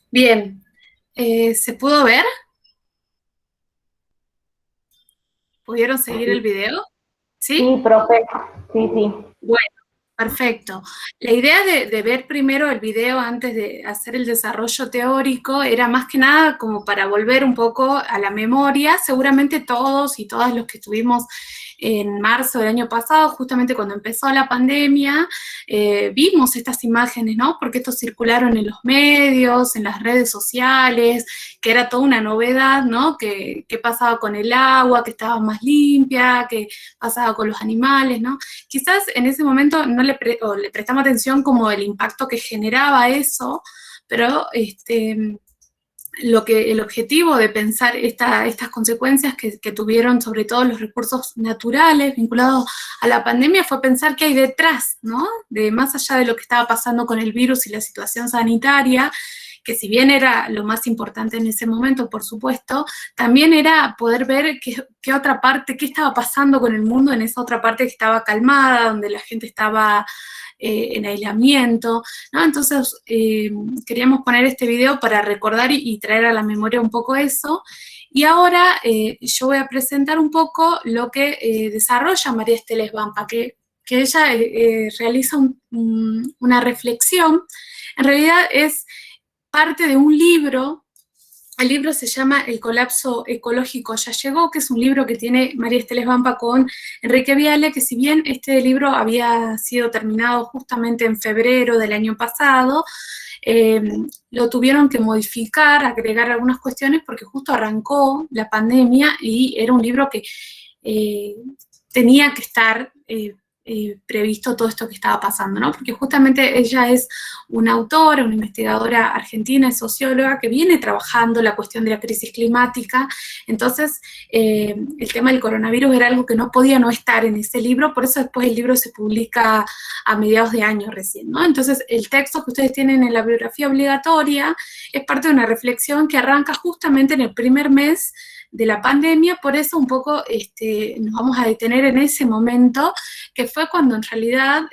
Bien, ¿se pudo ver? ¿Pudieron seguir el video? ¿Sí? Sí, profe, sí, sí. Bueno, perfecto. La idea de ver primero el video antes de hacer el desarrollo teórico era más que nada como para volver un poco a la memoria. Seguramente todos y todas los que estuvimos en marzo del año pasado, justamente cuando empezó la pandemia, vimos estas imágenes, ¿no? Porque estos circularon en los medios, en las redes sociales, que era toda una novedad, ¿no? ¿Qué pasaba con el agua, que estaba más limpia, qué pasaba con los animales, ¿no? Quizás en ese momento no le prestamos atención como el impacto que generaba eso, pero el objetivo de pensar estas consecuencias que tuvieron sobre todo los recursos naturales vinculados a la pandemia fue pensar qué hay detrás, ¿no? De más allá de lo que estaba pasando con el virus y la situación sanitaria, que si bien era lo más importante en ese momento, por supuesto, también era poder ver qué otra parte, qué estaba pasando con el mundo en esa otra parte que estaba calmada, donde la gente estaba en aislamiento, ¿no? Entonces, queríamos poner este video para recordar y traer a la memoria un poco eso. Y ahora yo voy a presentar un poco lo que desarrolla María Esteles Vampa, que que ella realiza una reflexión. En realidad es parte de un libro. El libro se llama El colapso ecológico ya llegó, que es un libro que tiene María Esteles Vampa con Enrique Viale, que si bien este libro había sido terminado justamente en febrero del año pasado, lo tuvieron que modificar, agregar algunas cuestiones, porque justo arrancó la pandemia y era un libro que tenía que estar previsto todo esto que estaba pasando, ¿no? Porque justamente ella es una autora, una investigadora argentina y socióloga que viene trabajando la cuestión de la crisis climática. Entonces, el tema del coronavirus era algo que no podía no estar en ese libro, por eso después el libro se publica a mediados de año recién, ¿no? Entonces, el texto que ustedes tienen en la bibliografía obligatoria es parte de una reflexión que arranca justamente en el primer mes de la pandemia, por eso un poco nos vamos a detener en ese momento, que fue cuando en realidad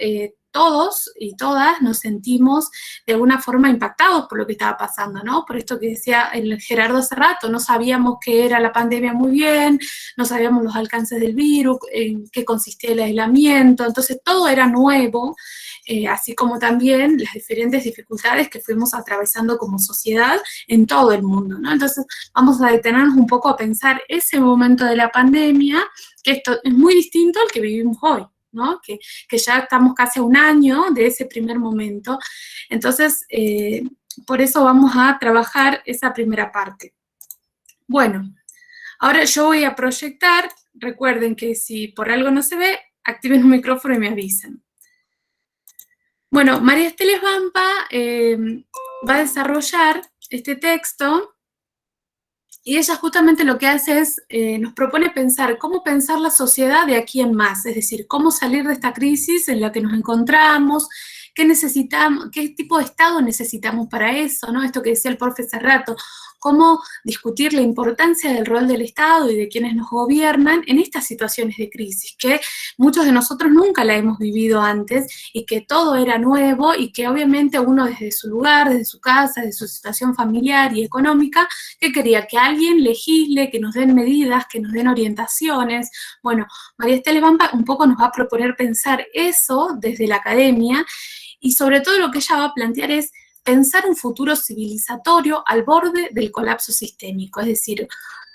todos y todas nos sentimos de alguna forma impactados por lo que estaba pasando, ¿no? Por esto que decía el Gerardo hace rato, no sabíamos qué era la pandemia muy bien, no sabíamos los alcances del virus, en qué consistía el aislamiento, entonces todo era nuevo, así como también las diferentes dificultades que fuimos atravesando como sociedad en todo el mundo, ¿no? Entonces vamos a detenernos un poco a pensar ese momento de la pandemia, que esto es muy distinto al que vivimos hoy, ¿no? Que ya estamos casi a un año de ese primer momento. Entonces, por eso vamos a trabajar esa primera parte. Bueno, ahora yo voy a proyectar. Recuerden que si por algo no se ve, activen un micrófono y me avisen. Bueno, María Esteles Vampa va a desarrollar este texto y ella justamente lo que hace es, nos propone pensar cómo pensar la sociedad de aquí en más, es decir, cómo salir de esta crisis en la que nos encontramos, qué necesitamos, qué tipo de Estado necesitamos para eso, ¿no? Esto que decía el profe hace rato, cómo discutir la importancia del rol del Estado y de quienes nos gobiernan en estas situaciones de crisis, que muchos de nosotros nunca la hemos vivido antes y que todo era nuevo y que obviamente uno desde su lugar, desde su casa, desde su situación familiar y económica, que quería que alguien legisle, que nos den medidas, que nos den orientaciones. Bueno, María Esteles Vampa un poco nos va a proponer pensar eso desde la academia y sobre todo lo que ella va a plantear es pensar un futuro civilizatorio al borde del colapso sistémico, es decir,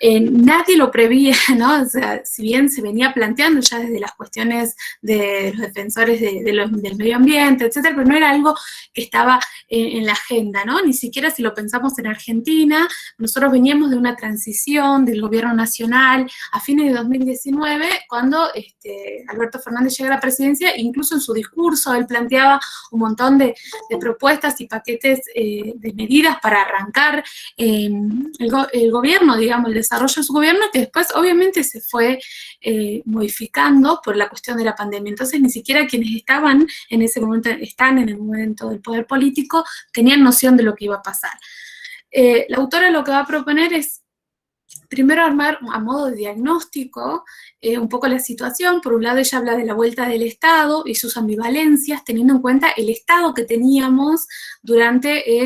nadie lo prevía, ¿no? O sea, si bien se venía planteando ya desde las cuestiones de los defensores del medio ambiente, etcétera, pero no era algo que estaba en la agenda, ¿no? Ni siquiera si lo pensamos en Argentina, nosotros veníamos de una transición del gobierno nacional a fines de 2019, cuando Alberto Fernández llega a la presidencia, incluso en su discurso él planteaba un montón de propuestas y paquetes de medidas para arrancar el gobierno, digamos, el desarrollo de su gobierno, que después obviamente se fue modificando por la cuestión de la pandemia. Entonces ni siquiera quienes estaban en ese momento, están en el momento del poder político, tenían noción de lo que iba a pasar. La autora lo que va a proponer es primero armar a modo de diagnóstico un poco la situación. Por un lado ella habla de la vuelta del Estado y sus ambivalencias, teniendo en cuenta el Estado que teníamos durante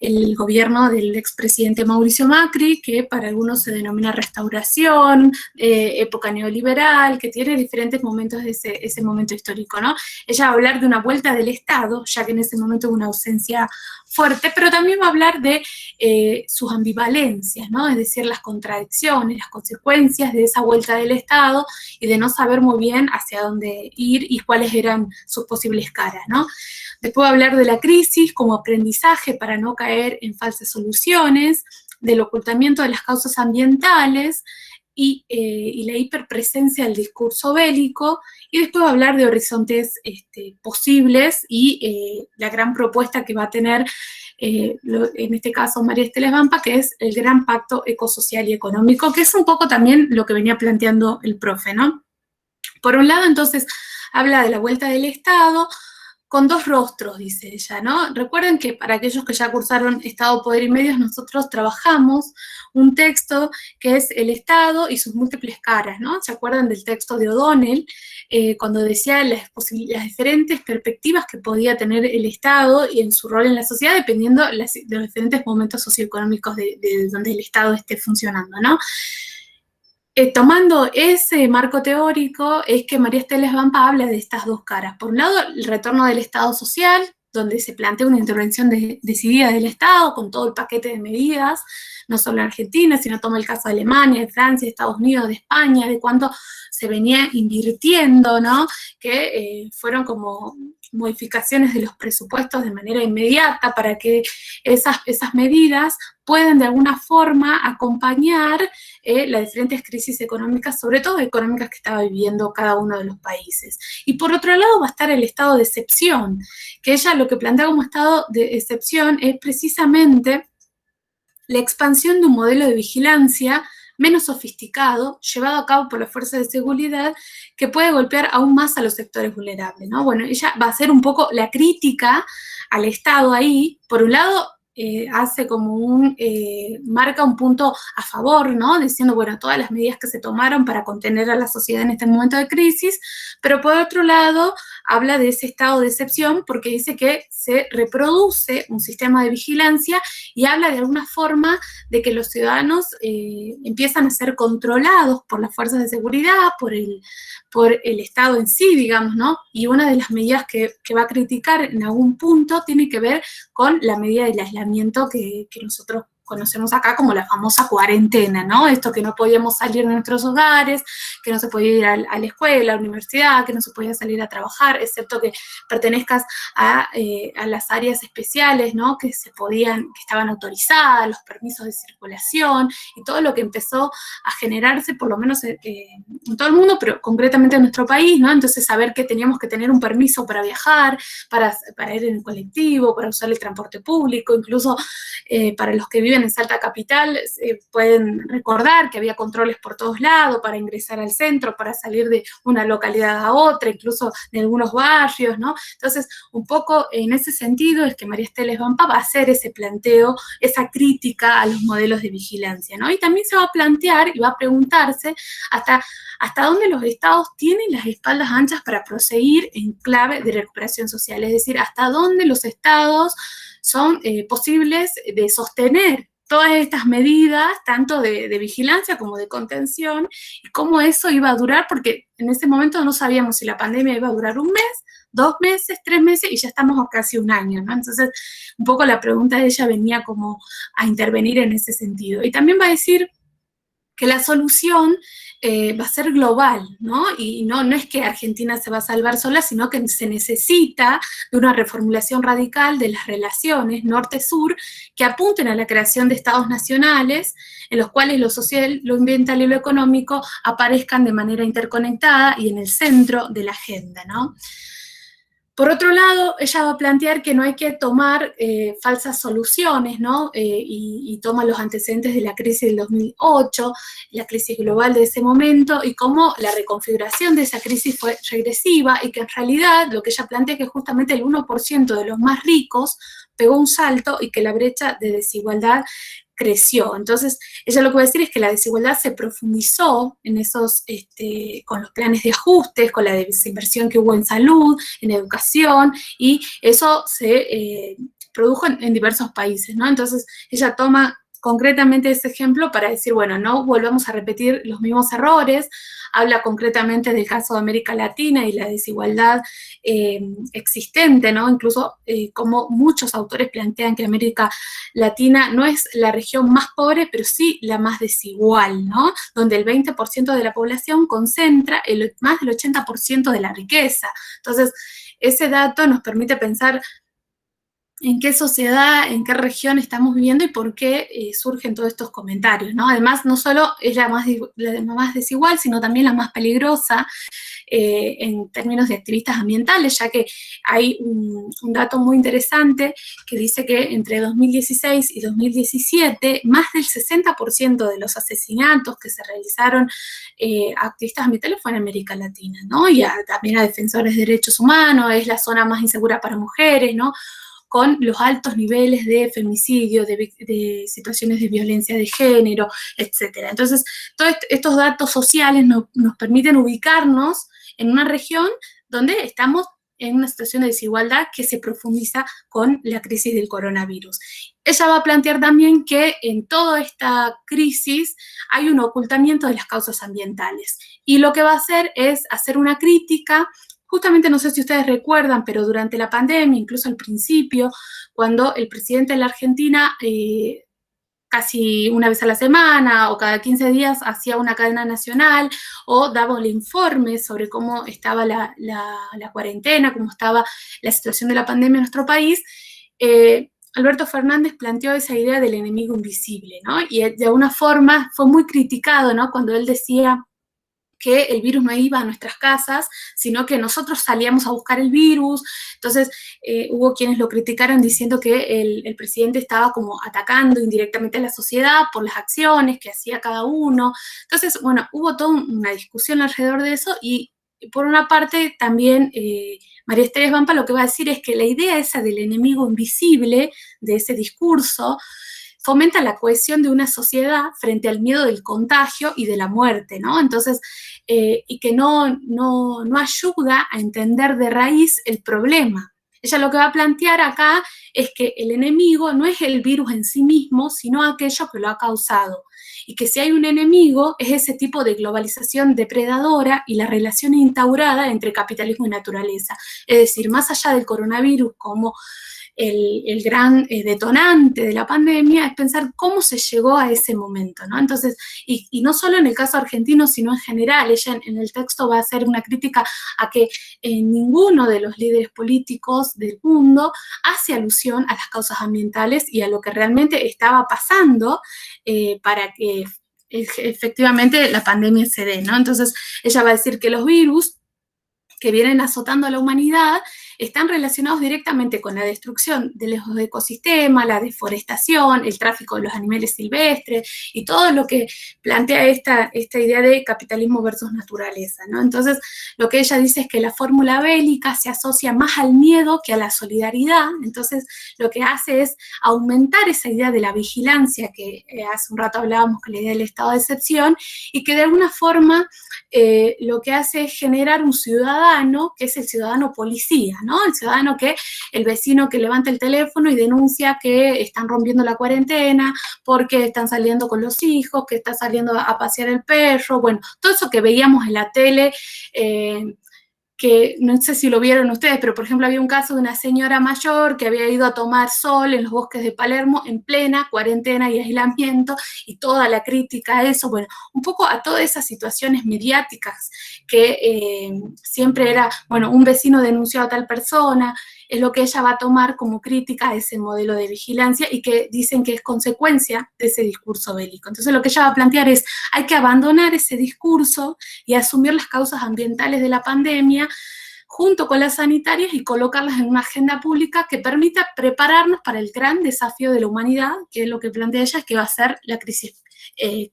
el gobierno del expresidente Mauricio Macri, que para algunos se denomina restauración, época neoliberal, que tiene diferentes momentos de ese momento histórico, ¿no? Ella va a hablar de una vuelta del Estado, ya que en ese momento hubo una ausencia fuerte, pero también va a hablar de sus ambivalencias, ¿no? Es decir, las contradicciones, las consecuencias de esa vuelta del Estado y de no saber muy bien hacia dónde ir y cuáles eran sus posibles caras, ¿no? Después va a hablar de la crisis como aprendizaje para no caer en falsas soluciones, del ocultamiento de las causas ambientales y la hiperpresencia del discurso bélico, y después va a hablar de horizontes posibles y la gran propuesta que va a tener, en este caso María Esteles Vampa, que es el gran pacto ecosocial y económico, que es un poco también lo que venía planteando el profe, ¿no? Por un lado, entonces, habla de la vuelta del Estado, con dos rostros, dice ella, ¿no? Recuerden que para aquellos que ya cursaron Estado, Poder y Medios, nosotros trabajamos un texto que es el Estado y sus múltiples caras, ¿no? ¿Se acuerdan del texto de O'Donnell? Cuando decía las diferentes perspectivas que podía tener el Estado y en su rol en la sociedad, dependiendo de los diferentes momentos socioeconómicos de donde el Estado esté funcionando, ¿no? tomando ese marco teórico, es que María Esteles Vampa habla de estas dos caras. Por un lado, el retorno del Estado social, donde se plantea una intervención decidida del Estado con todo el paquete de medidas, no solo en Argentina, sino toma el caso de Alemania, de Francia, de Estados Unidos, de España, de cuánto se venía invirtiendo, ¿no? Que fueron como modificaciones de los presupuestos de manera inmediata para que esas medidas puedan de alguna forma acompañar las diferentes crisis económicas, sobre todo económicas que estaba viviendo cada uno de los países. Y por otro lado va a estar el estado de excepción, que ella lo que plantea como estado de excepción es precisamente la expansión de un modelo de vigilancia menos sofisticado, llevado a cabo por las fuerzas de seguridad, que puede golpear aún más a los sectores vulnerables, ¿no? Bueno, ella va a hacer un poco la crítica al Estado ahí. Por un lado, hace como marca un punto a favor, ¿no? Diciendo, bueno, todas las medidas que se tomaron para contener a la sociedad en este momento de crisis, pero por otro lado, habla de ese estado de excepción porque dice que se reproduce un sistema de vigilancia y habla de alguna forma de que los ciudadanos empiezan a ser controlados por las fuerzas de seguridad, por el Estado en sí, digamos, ¿no? Y una de las medidas que va a criticar en algún punto tiene que ver con la medida del aislamiento que nosotros conocemos acá como la famosa cuarentena, ¿no? Esto que no podíamos salir de nuestros hogares, que no se podía ir a la escuela, a la universidad, que no se podía salir a trabajar, excepto que pertenezcas a las áreas especiales, ¿no? Que estaban autorizadas, los permisos de circulación y todo lo que empezó a generarse, por lo menos en todo el mundo, pero concretamente en nuestro país, ¿no? Entonces saber que teníamos que tener un permiso para viajar, para ir en colectivo, para usar el transporte público, incluso para los que viven en Salta Capital, pueden recordar que había controles por todos lados para ingresar al centro, para salir de una localidad a otra, incluso de algunos barrios, ¿no? Entonces, un poco en ese sentido es que María Esteles Vampa va a hacer ese planteo, esa crítica a los modelos de vigilancia, ¿no? Y también se va a plantear y va a preguntarse hasta dónde los estados tienen las espaldas anchas para proseguir en clave de recuperación social, es decir, hasta dónde los estados son posibles de sostener todas estas medidas, tanto de vigilancia como de contención, y cómo eso iba a durar, porque en ese momento no sabíamos si la pandemia iba a durar 1 mes, 2 meses, 3 meses, y ya estamos a casi 1 año, ¿no? Entonces, un poco la pregunta de ella venía como a intervenir en ese sentido. Y también va a decir que la solución va a ser global, ¿no? Y no es que Argentina se va a salvar sola, sino que se necesita de una reformulación radical de las relaciones norte-sur que apunten a la creación de estados nacionales en los cuales lo social, lo ambiental y lo económico aparezcan de manera interconectada y en el centro de la agenda, ¿no? Por otro lado, ella va a plantear que no hay que tomar falsas soluciones, ¿no? Y toma los antecedentes de la crisis del 2008, la crisis global de ese momento, y cómo la reconfiguración de esa crisis fue regresiva, y que en realidad lo que ella plantea es que justamente el 1% de los más ricos pegó un salto y que la brecha de desigualdad creció. Entonces, ella lo que va a decir es que la desigualdad se profundizó en con los planes de ajustes, con la desinversión que hubo en salud, en educación, y eso se produjo en diversos países, ¿no? Entonces, ella toma concretamente ese ejemplo para decir, bueno, no volvamos a repetir los mismos errores. Habla concretamente del caso de América Latina y la desigualdad existente, ¿no? Incluso como muchos autores plantean que América Latina no es la región más pobre, pero sí la más desigual, ¿no? Donde el 20% de la población concentra más del 80% de la riqueza. Entonces, ese dato nos permite pensar en qué sociedad, en qué región estamos viviendo y por qué surgen todos estos comentarios, ¿no? Además, no solo es la más desigual, sino también la más peligrosa en términos de activistas ambientales, ya que hay un dato muy interesante que dice que entre 2016 y 2017, más del 60% de los asesinatos que se realizaron a activistas ambientales fue en América Latina, ¿no? Y también a defensores de derechos humanos, es la zona más insegura para mujeres, ¿no? Con los altos niveles de femicidio, de situaciones de violencia de género, etc. Entonces, todos estos datos sociales nos permiten ubicarnos en una región donde estamos en una situación de desigualdad que se profundiza con la crisis del coronavirus. Ella va a plantear también que en toda esta crisis hay un ocultamiento de las causas ambientales, y lo que va a hacer es hacer una crítica. Justamente, no sé si ustedes recuerdan, pero durante la pandemia, incluso al principio, cuando el presidente de la Argentina casi una vez a la semana o cada 15 días hacía una cadena nacional o daba el informe sobre cómo estaba la cuarentena, cómo estaba la situación de la pandemia en nuestro país, Alberto Fernández planteó esa idea del enemigo invisible, ¿no? Y de alguna forma fue muy criticado, ¿no?, cuando él decía que el virus no iba a nuestras casas, sino que nosotros salíamos a buscar el virus. Entonces, hubo quienes lo criticaron diciendo que el presidente estaba como atacando indirectamente a la sociedad por las acciones que hacía cada uno. Entonces, bueno, hubo toda una discusión alrededor de eso, y por una parte también María Estela Esbampa lo que va a decir es que la idea esa del enemigo invisible, de ese discurso, fomenta la cohesión de una sociedad frente al miedo del contagio y de la muerte, ¿no? Entonces, y que no ayuda a entender de raíz el problema. Ella lo que va a plantear acá es que el enemigo no es el virus en sí mismo, sino aquello que lo ha causado. Y que si hay un enemigo, es ese tipo de globalización depredadora y la relación instaurada entre capitalismo y naturaleza. Es decir, más allá del coronavirus como el gran detonante de la pandemia, es pensar cómo se llegó a ese momento, ¿no? Entonces, y no solo en el caso argentino, sino en general, ella en el texto va a hacer una crítica a que ninguno de los líderes políticos del mundo hace alusión a las causas ambientales y a lo que realmente estaba pasando para que efectivamente la pandemia se dé, ¿no? Entonces, ella va a decir que los virus que vienen azotando a la humanidad están relacionados directamente con la destrucción de los ecosistemas, la deforestación, el tráfico de los animales silvestres y todo lo que plantea esta idea de capitalismo versus naturaleza, ¿no? Entonces, lo que ella dice es que la fórmula bélica se asocia más al miedo que a la solidaridad. Entonces, lo que hace es aumentar esa idea de la vigilancia que hace un rato hablábamos, que la idea del estado de excepción, y que de alguna forma lo que hace es generar un ciudadano que es el ciudadano policía, ¿no? El ciudadano que, el vecino que levanta el teléfono y denuncia que están rompiendo la cuarentena porque están saliendo con los hijos, que está saliendo a pasear el perro, bueno, todo eso que veíamos en la tele, que no sé si lo vieron ustedes, pero por ejemplo había un caso de una señora mayor que había ido a tomar sol en los bosques de Palermo en plena cuarentena y aislamiento, y toda la crítica a eso, bueno, un poco a todas esas situaciones mediáticas que siempre era, bueno, un vecino denunció a tal persona, es lo que ella va a tomar como crítica a ese modelo de vigilancia y que dicen que es consecuencia de ese discurso bélico. Entonces lo que ella va a plantear es, hay que abandonar ese discurso y asumir las causas ambientales de la pandemia junto con las sanitarias y colocarlas en una agenda pública que permita prepararnos para el gran desafío de la humanidad, que es lo que plantea ella, que va a ser la crisis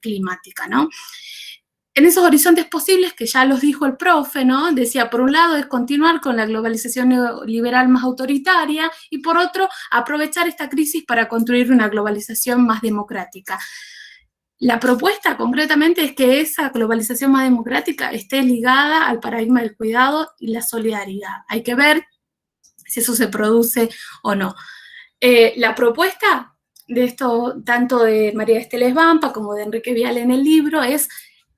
climática, ¿no? En esos horizontes posibles, que ya los dijo el profe, ¿no? Decía, por un lado, es continuar con la globalización neoliberal más autoritaria, y por otro, aprovechar esta crisis para construir una globalización más democrática. La propuesta, concretamente, es que esa globalización más democrática esté ligada al paradigma del cuidado y la solidaridad. Hay que ver si eso se produce o no. La propuesta de esto, tanto de María Estela Esbampa como de Enrique Viale en el libro, es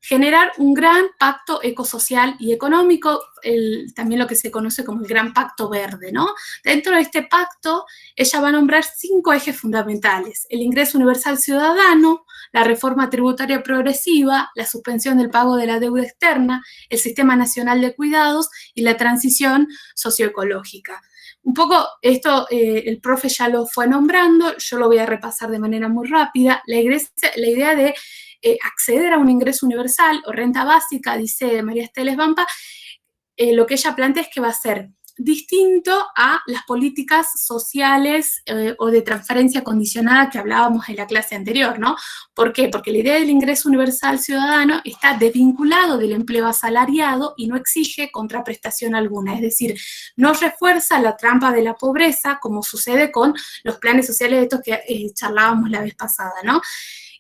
generar un gran pacto ecosocial y económico, también lo que se conoce como el Gran Pacto Verde, ¿no? Dentro de este pacto, ella va a nombrar 5 ejes fundamentales: el ingreso universal ciudadano, la reforma tributaria progresiva, la suspensión del pago de la deuda externa, el sistema nacional de cuidados y la transición socioecológica. Un poco esto el profe ya lo fue nombrando, yo lo voy a repasar de manera muy rápida. La idea de acceder a un ingreso universal o renta básica, dice María Estela Esbampa, lo que ella plantea es que va a ser distinto a las políticas sociales o de transferencia condicionada que hablábamos en la clase anterior, ¿no? ¿Por qué? Porque la idea del ingreso universal ciudadano está desvinculado del empleo asalariado y no exige contraprestación alguna, es decir, no refuerza la trampa de la pobreza como sucede con los planes sociales estos que charlábamos la vez pasada, ¿no?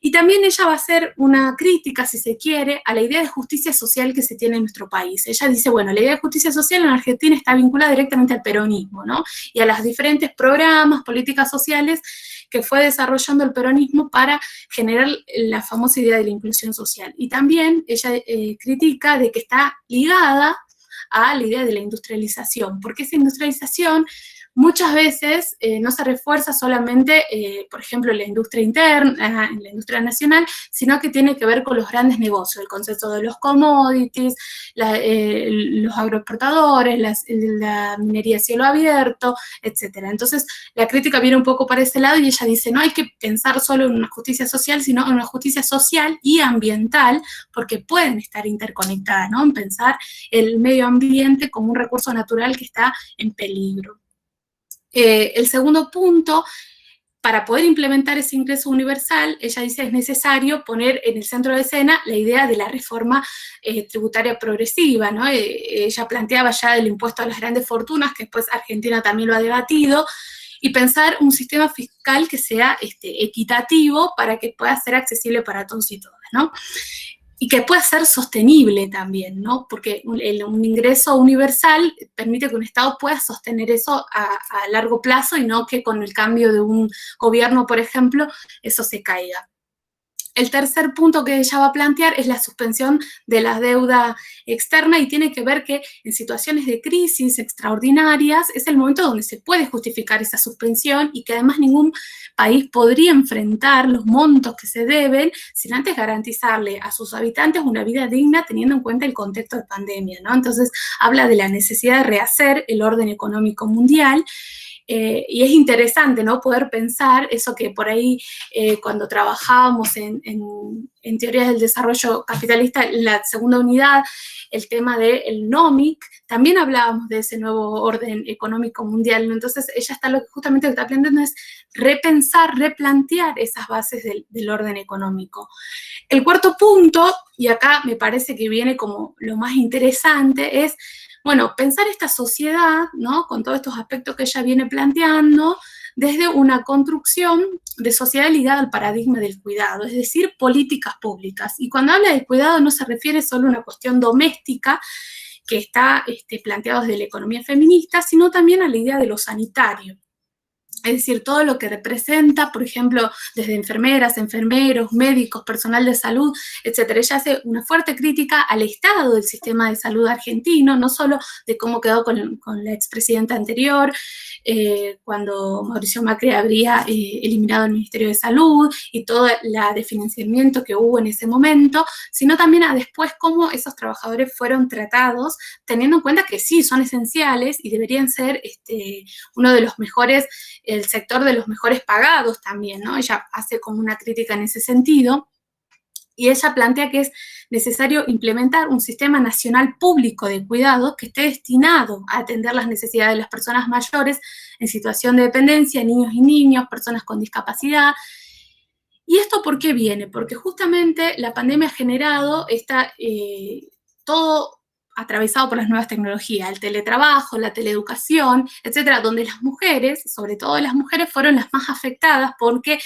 Y también ella va a hacer una crítica, si se quiere, a la idea de justicia social que se tiene en nuestro país. Ella dice, bueno, la idea de justicia social en Argentina está vinculada directamente al peronismo, ¿no? Y a los diferentes programas, políticas sociales que fue desarrollando el peronismo para generar la famosa idea de la inclusión social. Y también ella critica de que está ligada a la idea de la industrialización, porque esa industrialización muchas veces no se refuerza solamente, por ejemplo, en la industria interna, en la industria nacional, sino que tiene que ver con los grandes negocios, el concepto de los commodities, los agroexportadores, la minería a cielo abierto, etc. Entonces, la crítica viene un poco para ese lado y ella dice, no hay que pensar solo en una justicia social, sino en una justicia social y ambiental, porque pueden estar interconectadas, ¿no? En pensar el medio ambiente como un recurso natural que está en peligro. El segundo punto, para poder implementar ese ingreso universal, ella dice es necesario poner en el centro de escena la idea de la reforma tributaria progresiva, ¿no? Ella planteaba ya el impuesto a las grandes fortunas, que después Argentina también lo ha debatido, y pensar un sistema fiscal que sea equitativo para que pueda ser accesible para todos y todas, ¿no? Y que pueda ser sostenible también, ¿no? Porque un ingreso universal permite que un Estado pueda sostener eso a largo plazo y no que con el cambio de un gobierno, por ejemplo, eso se caiga. El tercer punto que ella va a plantear es la suspensión de la deuda externa y tiene que ver que en situaciones de crisis extraordinarias es el momento donde se puede justificar esa suspensión y que además ningún país podría enfrentar los montos que se deben sin antes garantizarle a sus habitantes una vida digna teniendo en cuenta el contexto de pandemia, ¿no? Entonces habla de la necesidad de rehacer el orden económico mundial. Y es interesante, ¿no? Poder pensar eso que por ahí cuando trabajábamos en teorías del desarrollo capitalista, en la segunda unidad, el tema del NOMIC, también hablábamos de ese nuevo orden económico mundial, ¿no? Entonces ella justamente lo que está planteando es repensar, replantear esas bases del orden económico. El cuarto punto, y acá me parece que viene como lo más interesante, es bueno, pensar esta sociedad, ¿no? Con todos estos aspectos que ella viene planteando, desde una construcción de sociedad ligada al paradigma del cuidado, es decir, políticas públicas. Y cuando habla de cuidado no se refiere solo a una cuestión doméstica que está planteada desde la economía feminista, sino también a la idea de lo sanitario. Es decir, todo lo que representa, por ejemplo, desde enfermeras, enfermeros, médicos, personal de salud, etcétera. Ella hace una fuerte crítica al estado del sistema de salud argentino, no solo de cómo quedó con la expresidenta anterior, cuando Mauricio Macri habría eliminado el Ministerio de Salud y todo el desfinanciamiento que hubo en ese momento, sino también a después cómo esos trabajadores fueron tratados, teniendo en cuenta que sí, son esenciales y deberían ser uno de los mejores, el sector de los mejores pagados también, ¿no? Ella hace como una crítica en ese sentido. Y ella plantea que es necesario implementar un sistema nacional público de cuidados que esté destinado a atender las necesidades de las personas mayores en situación de dependencia, niños y niñas, personas con discapacidad. ¿Y esto por qué viene? Porque justamente la pandemia ha generado todo atravesado por las nuevas tecnologías, el teletrabajo, la teleeducación, etcétera, donde las mujeres, sobre todo las mujeres, fueron las más afectadas porque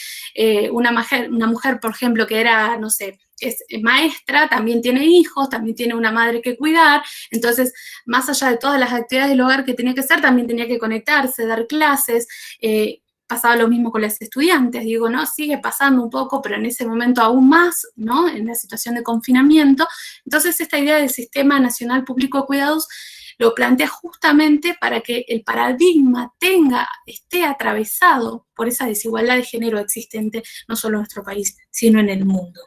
una mujer, por ejemplo, que era, no sé, es maestra, también tiene hijos, también tiene una madre que cuidar, entonces, más allá de todas las actividades del hogar que tenía que hacer, también tenía que conectarse, dar clases, pasaba lo mismo con los estudiantes, digo, ¿no? Sigue pasando un poco, pero en ese momento aún más, ¿no? En la situación de confinamiento. Entonces, esta idea del Sistema Nacional Público de Cuidados lo plantea justamente para que el paradigma esté atravesado por esa desigualdad de género existente, no solo en nuestro país, sino en el mundo.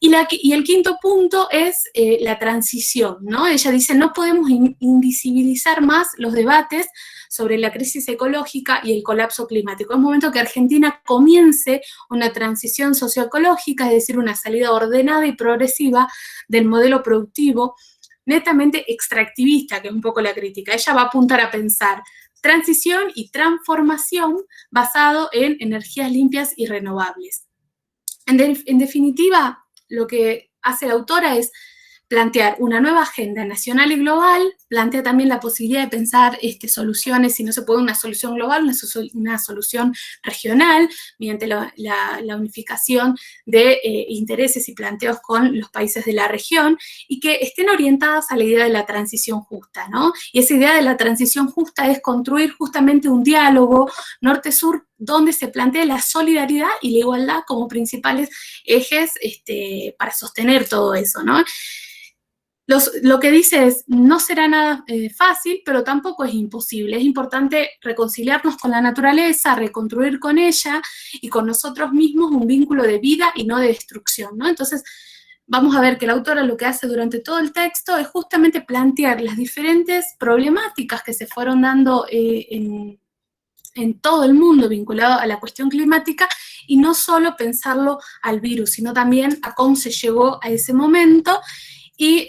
Y el quinto punto es la transición, ¿no? Ella dice, no podemos invisibilizar más los debates sobre la crisis ecológica y el colapso climático. Es momento que Argentina comience una transición socioecológica, es decir, una salida ordenada y progresiva del modelo productivo netamente extractivista, que es un poco la crítica. Ella va a apuntar a pensar transición y transformación basado en energías limpias y renovables. En definitiva, lo que hace la autora es plantear una nueva agenda nacional y global, plantea también la posibilidad de pensar soluciones, si no se puede una solución global, una solución regional, mediante la unificación de intereses y planteos con los países de la región, y que estén orientadas a la idea de la transición justa, ¿no? Y esa idea de la transición justa es construir justamente un diálogo norte-sur donde se plantea la solidaridad y la igualdad como principales ejes para sostener todo eso, ¿no? Lo que dice es, no será nada fácil, pero tampoco es imposible. Es importante reconciliarnos con la naturaleza, reconstruir con ella y con nosotros mismos un vínculo de vida y no de destrucción, ¿no? Entonces, vamos a ver que la autora lo que hace durante todo el texto es justamente plantear las diferentes problemáticas que se fueron dando en todo el mundo vinculado a la cuestión climática, y no solo pensarlo al virus, sino también a cómo se llegó a ese momento. Y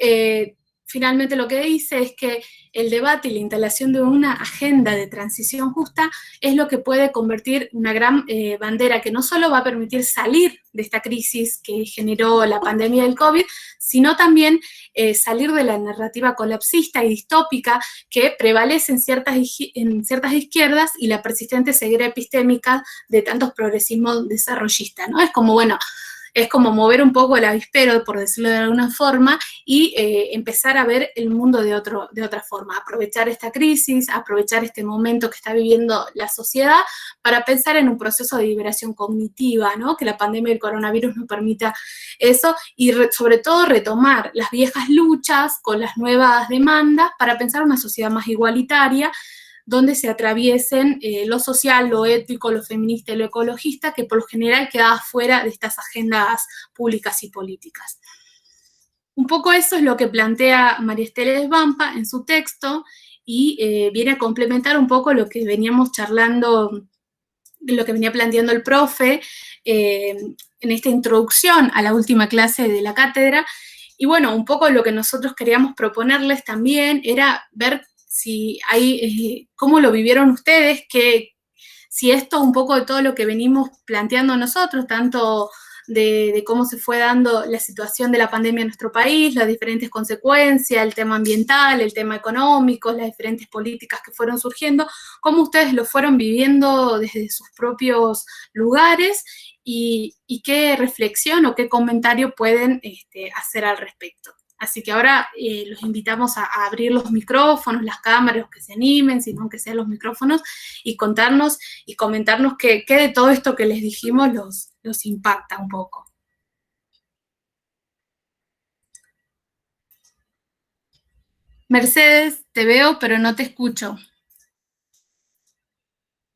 finalmente lo que dice es que el debate y la instalación de una agenda de transición justa es lo que puede convertir una gran bandera que no solo va a permitir salir de esta crisis que generó la pandemia del COVID, sino también salir de la narrativa colapsista y distópica que prevalece en ciertas izquierdas y la persistente ceguera epistémica de tantos progresismos desarrollistas, ¿no? Es como, bueno, es como mover un poco el avispero, por decirlo de alguna forma, y empezar a ver el mundo de otra forma, aprovechar esta crisis, aprovechar este momento que está viviendo la sociedad para pensar en un proceso de liberación cognitiva, ¿no? Que la pandemia del coronavirus nos permita eso, y sobre todo retomar las viejas luchas con las nuevas demandas para pensar una sociedad más igualitaria, donde se atraviesen lo social, lo ético, lo feminista y lo ecologista, que por lo general quedaba fuera de estas agendas públicas y políticas. Un poco eso es lo que plantea María Estela Desvampa en su texto, y viene a complementar un poco lo que veníamos charlando, lo que venía planteando el profe en esta introducción a la última clase de la cátedra. Y bueno, un poco lo que nosotros queríamos proponerles también era ver si hay, cómo lo vivieron ustedes, que si esto un poco de todo lo que venimos planteando nosotros, tanto de cómo se fue dando la situación de la pandemia en nuestro país, las diferentes consecuencias, el tema ambiental, el tema económico, las diferentes políticas que fueron surgiendo, cómo ustedes lo fueron viviendo desde sus propios lugares, y qué reflexión o qué comentario pueden hacer al respecto. Así que ahora los invitamos a abrir los micrófonos, las cámaras, los que se animen, sino que sean los micrófonos, y contarnos y comentarnos qué de todo esto que les dijimos los impacta un poco. Mercedes, te veo, pero no te escucho.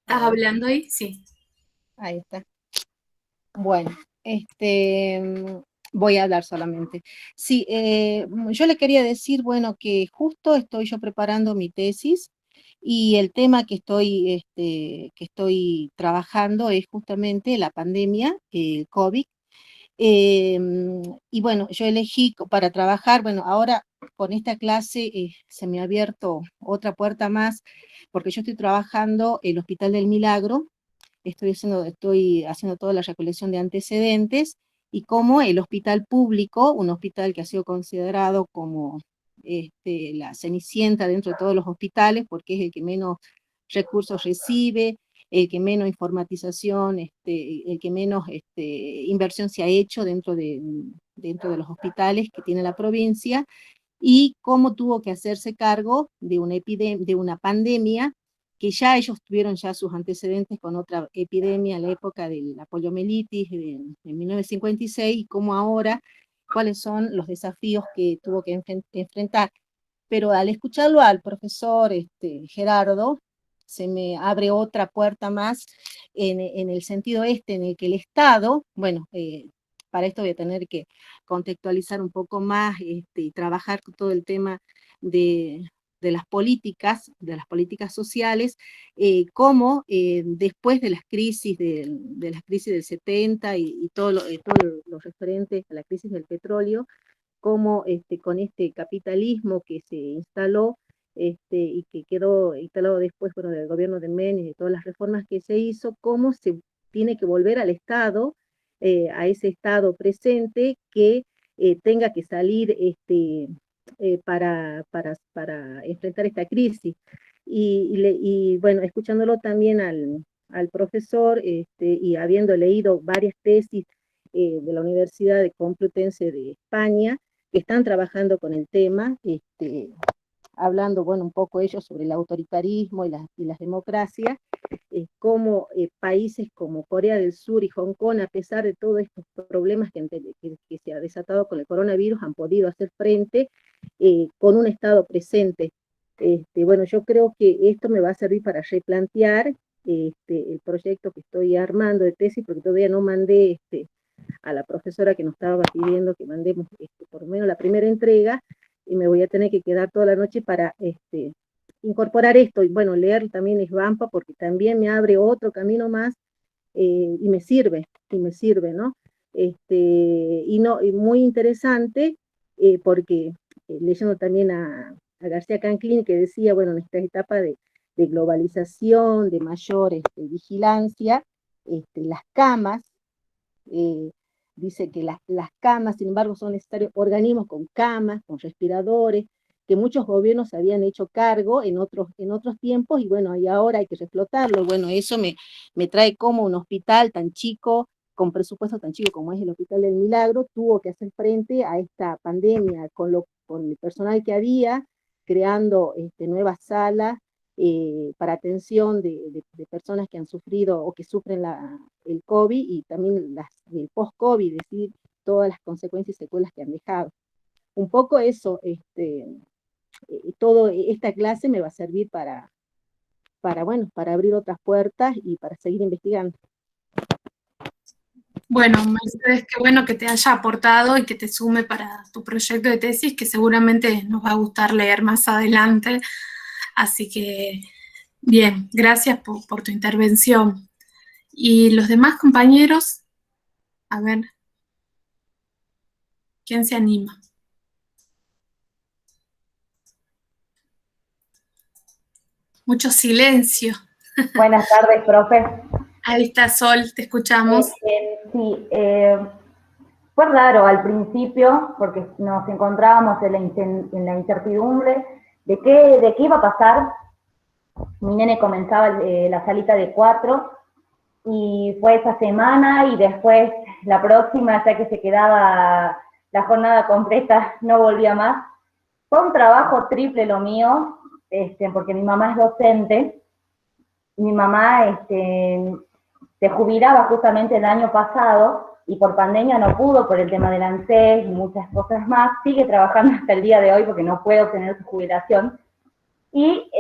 ¿Estás hablando ahí? Sí. Ahí está. Bueno, voy a hablar solamente. Sí, yo le quería decir, bueno, que justo estoy yo preparando mi tesis y el tema que estoy trabajando es justamente la pandemia, el COVID. Y bueno, yo elegí para trabajar, bueno, ahora con esta clase se me ha abierto otra puerta más, porque yo estoy trabajando en el Hospital del Milagro. Estoy haciendo toda la recolección de antecedentes y cómo el hospital público, un hospital que ha sido considerado como la cenicienta dentro de todos los hospitales, porque es el que menos recursos recibe, el que menos informatización, el que menos inversión se ha hecho dentro de los hospitales que tiene la provincia, y cómo tuvo que hacerse cargo de una pandemia que ya ellos tuvieron ya sus antecedentes con otra epidemia en la época de la poliomielitis en 1956, y cómo ahora, cuáles son los desafíos que tuvo que enfrentar. Pero al escucharlo al profesor Gerardo, se me abre otra puerta más en el sentido en el que el Estado, bueno, para esto voy a tener que contextualizar un poco más y trabajar con todo el tema de, de las políticas sociales, cómo después de las crisis del 70 y todo lo referente a la crisis del petróleo, cómo con este capitalismo que se instaló y que quedó instalado después, bueno, del gobierno de Menem y de todas las reformas que se hizo, cómo se tiene que volver al Estado, a ese Estado presente que tenga que salir para enfrentar esta crisis. Y bueno, escuchándolo también al profesor, y habiendo leído varias tesis de la Universidad de Complutense de España, que están trabajando con el tema, hablando, bueno, un poco ellos sobre el autoritarismo y las democracias, cómo países como Corea del Sur y Hong Kong, a pesar de todos estos problemas que se ha desatado con el coronavirus, han podido hacer frente con un Estado presente. Bueno, yo creo que esto me va a servir para replantear el proyecto que estoy armando de tesis, porque todavía no mandé a la profesora que nos estaba pidiendo que mandemos por lo menos la primera entrega, y me voy a tener que quedar toda la noche para incorporar esto, y bueno, leer también Svampa, porque también me abre otro camino más, y me sirve, ¿no? Y muy interesante, porque leyendo también a García Canclini, que decía, bueno, en esta etapa de globalización, de mayor vigilancia, las camas, dice que las camas, sin embargo, son necesarios organismos con camas, con respiradores, que muchos gobiernos se habían hecho cargo en otros tiempos, y bueno, y ahora hay que reflotarlo. Bueno, eso me trae como un hospital tan chico, con presupuesto tan chico como es el Hospital del Milagro, tuvo que hacer frente a esta pandemia con el personal que había, creando nuevas salas, para atención de personas que han sufrido o que sufren el COVID, y también el post-COVID, es decir, todas las consecuencias y secuelas que han dejado. Un poco eso, toda esta clase me va a servir bueno, para abrir otras puertas y para seguir investigando. Bueno, Mercedes, qué bueno que te haya aportado y que te sume para tu proyecto de tesis, que seguramente nos va a gustar leer más adelante. Así que, bien, gracias por tu intervención. Y los demás compañeros, a ver, ¿quién se anima? Mucho silencio. Buenas tardes, profe. Ahí está Sol, te escuchamos. Sí, fue raro al principio porque nos encontrábamos en la incertidumbre de qué iba a pasar. Mi nene comenzaba la salita de 4 y fue esa semana, y después la próxima, ya que se quedaba la jornada completa, no volvía más. Fue un trabajo triple lo mío, porque mi mamá es docente. Mi mamá se jubilaba justamente el año pasado, y por pandemia no pudo, por el tema del ANSES y muchas cosas más. Sigue trabajando hasta el día de hoy porque no puede obtener su jubilación. Y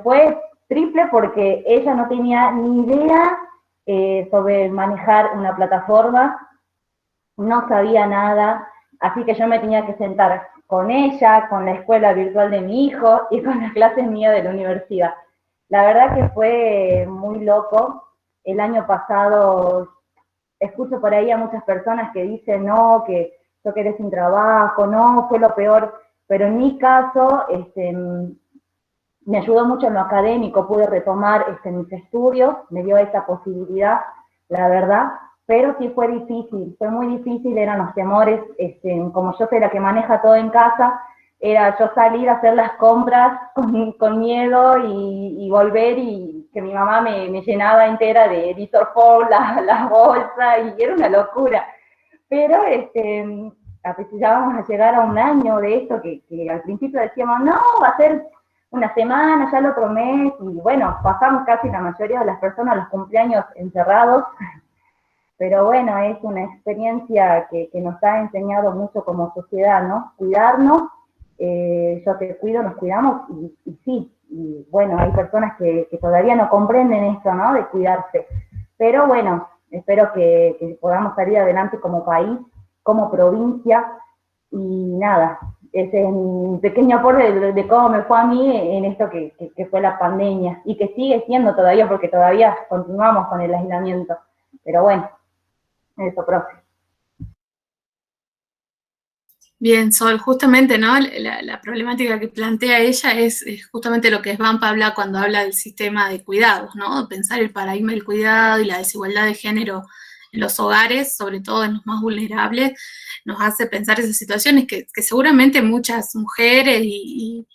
fue triple porque ella no tenía ni idea sobre manejar una plataforma, no sabía nada, así que yo me tenía que sentar con ella, con la escuela virtual de mi hijo y con las clases mías de la universidad. La verdad que fue muy loco. El año pasado escucho por ahí a muchas personas que dicen, no, que yo quedé sin trabajo, no, fue lo peor, pero en mi caso, me ayudó mucho en lo académico, pude retomar mis estudios, me dio esa posibilidad, la verdad, pero sí fue difícil, fue muy difícil, eran los temores, como yo soy la que maneja todo en casa, era yo salir a hacer las compras con miedo y volver, y que mi mamá me llenaba entera de Lisorfor, las bolsas, y era una locura. Pero a veces ya vamos a llegar a un año de esto, que al principio decíamos, no, va a ser una semana, ya el otro mes, y bueno, pasamos casi la mayoría de las personas los cumpleaños encerrados, pero bueno, es una experiencia que nos ha enseñado mucho como sociedad, ¿no? Cuidarnos, yo te cuido, nos cuidamos, y sí, y bueno, hay personas que todavía no comprenden esto, ¿no? De cuidarse, pero bueno, espero que podamos salir adelante como país, como provincia, y nada, ese es mi pequeño aporte de cómo me fue a mí en esto que fue la pandemia, y que sigue siendo todavía, porque todavía continuamos con el aislamiento, pero bueno, eso, profe. Bien, Sol, justamente, ¿no? La problemática que plantea ella es justamente lo que Svampa habla cuando habla del sistema de cuidados, ¿no? Pensar el paradigma del cuidado y la desigualdad de género los hogares, sobre todo en los más vulnerables, nos hace pensar esas situaciones que seguramente muchas mujeres y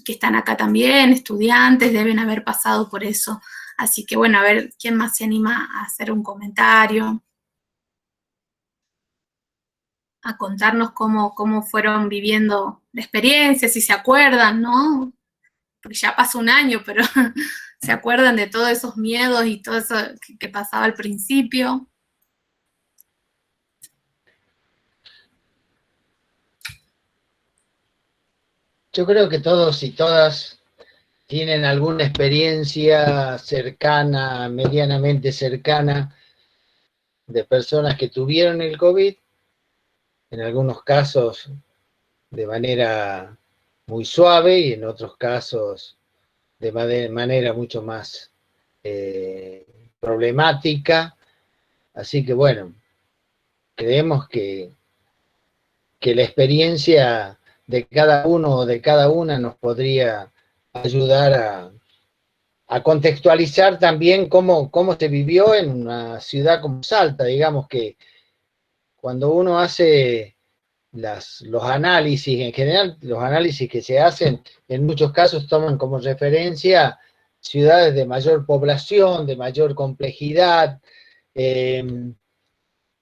que están acá también, estudiantes, deben haber pasado por eso. Así que bueno, a ver quién más se anima a hacer un comentario, a contarnos cómo fueron viviendo la experiencia, si se acuerdan, ¿no? Porque ya pasó un año, pero se acuerdan de todos esos miedos y todo eso que pasaba al principio. Yo creo que todos y todas tienen alguna experiencia cercana, medianamente cercana, de personas que tuvieron el COVID, en algunos casos de manera muy suave y en otros casos de manera mucho más problemática. Así que bueno, creemos que la experiencia de cada uno o de cada una nos podría ayudar a contextualizar también cómo se vivió en una ciudad como Salta. Digamos que cuando uno hace los análisis, en general los análisis que se hacen, en muchos casos toman como referencia ciudades de mayor población, de mayor complejidad,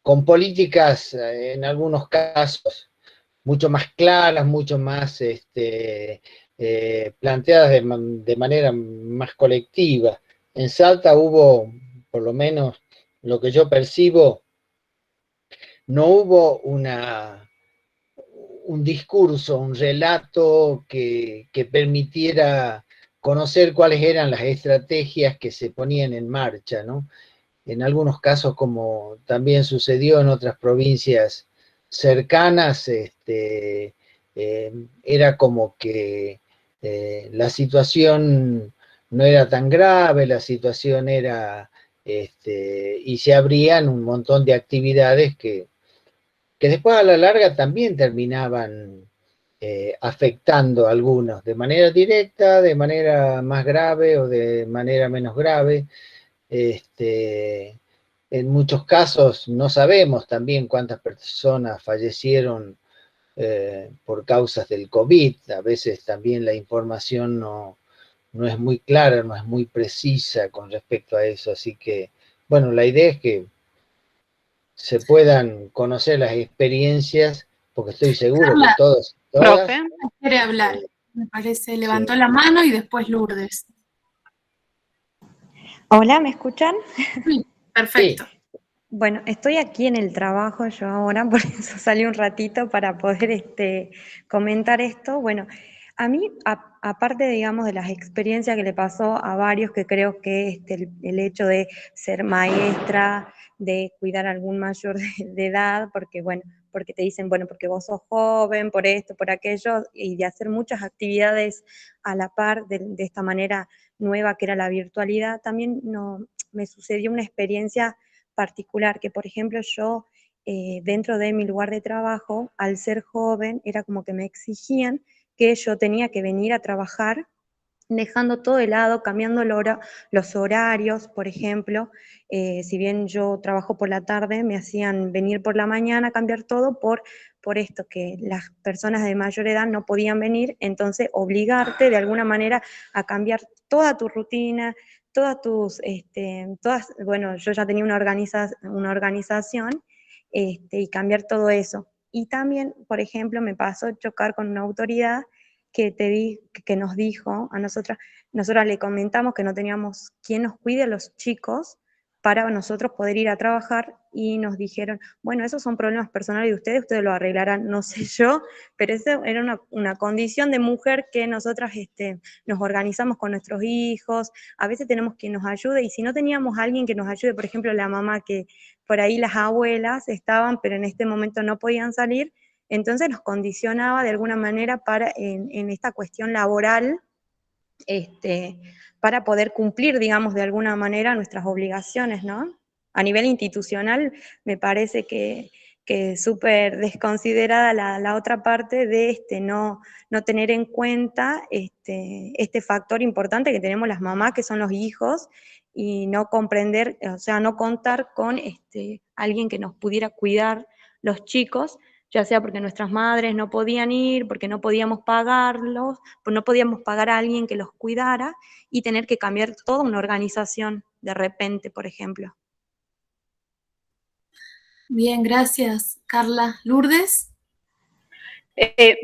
con políticas en algunos casos mucho más claras, mucho más planteadas de manera más colectiva. En Salta hubo, por lo menos lo que yo percibo, no hubo un discurso, un relato que permitiera conocer cuáles eran las estrategias que se ponían en marcha, ¿no? En algunos casos, como también sucedió en otras provincias cercanas, era como que la situación no era tan grave, la situación era, y se abrían un montón de actividades que después a la larga también terminaban afectando a algunos, de manera directa, de manera más grave o de manera menos grave. En muchos casos no sabemos también cuántas personas fallecieron por causas del COVID. A veces también la información no es muy clara, no es muy precisa con respecto a eso. Así que, bueno, la idea es que se puedan conocer las experiencias, porque estoy seguro que Carla, todos y todas, Profe, quiere hablar, me parece, levantó sí, la mano y después Lourdes. hola, ¿me escuchan? Sí, sí, perfecto. Bueno, estoy aquí en el trabajo yo ahora, por eso salí un ratito para poder comentar esto. Bueno, a mí, aparte, digamos, de las experiencias que le pasó a varios, que creo que el hecho de ser maestra, de cuidar a algún mayor de edad, porque bueno, porque te dicen, bueno, porque vos sos joven, por esto, por aquello, y de hacer muchas actividades a la par de esta manera nueva que era la virtualidad, también no, me sucedió una experiencia particular, que por ejemplo yo dentro de mi lugar de trabajo, al ser joven, era como que me exigían que yo tenía que venir a trabajar dejando todo de lado, cambiando los horarios, por ejemplo, si bien yo trabajo por la tarde, me hacían venir por la mañana, cambiar todo por esto, que las personas de mayor edad no podían venir, entonces obligarte de alguna manera a cambiar toda tu rutina, bueno, yo ya tenía una organización y cambiar todo eso. Y también, por ejemplo, me pasó chocar con una autoridad que nos dijo a nosotras le comentamos que no teníamos quien nos cuide a los chicos para nosotros poder ir a trabajar y nos dijeron, bueno, esos son problemas personales de ustedes lo arreglarán, no sé yo, pero eso era una condición de mujer que nosotras nos organizamos con nuestros hijos, a veces tenemos quien nos ayude y si no teníamos a alguien que nos ayude, por ejemplo, la mamá que por ahí las abuelas estaban, pero en este momento no podían salir, entonces nos condicionaba de alguna manera para en esta cuestión laboral, para poder cumplir, digamos, de alguna manera nuestras obligaciones, ¿no? A nivel institucional me parece que súper desconsiderada la otra parte de no tener en cuenta este factor importante que tenemos las mamás, que son los hijos, y no comprender, o sea, no contar con alguien que nos pudiera cuidar los chicos, ya sea porque nuestras madres no podían ir, porque no podíamos pagarlos, pues no podíamos pagar a alguien que los cuidara y tener que cambiar toda una organización de repente, por ejemplo. Bien, gracias, Carla. ¿Lourdes?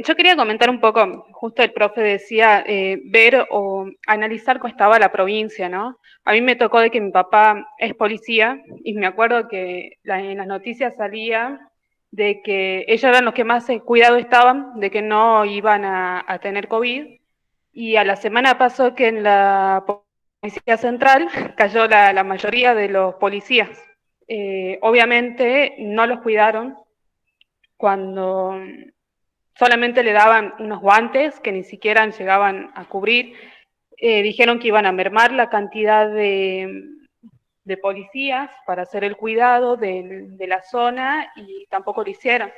Yo quería comentar un poco, justo el profe decía, ver o analizar cómo estaba la provincia, ¿no? A mí me tocó de que mi papá es policía y me acuerdo que en las noticias salía de que ellos eran los que más cuidado estaban, de que no iban a tener COVID, y a la semana pasó que en la Policía Central cayó la mayoría de los policías. Obviamente no los cuidaron cuando solamente le daban unos guantes que ni siquiera llegaban a cubrir. Dijeron que iban a mermar la cantidad de policías para hacer el cuidado de la zona y tampoco lo hicieron.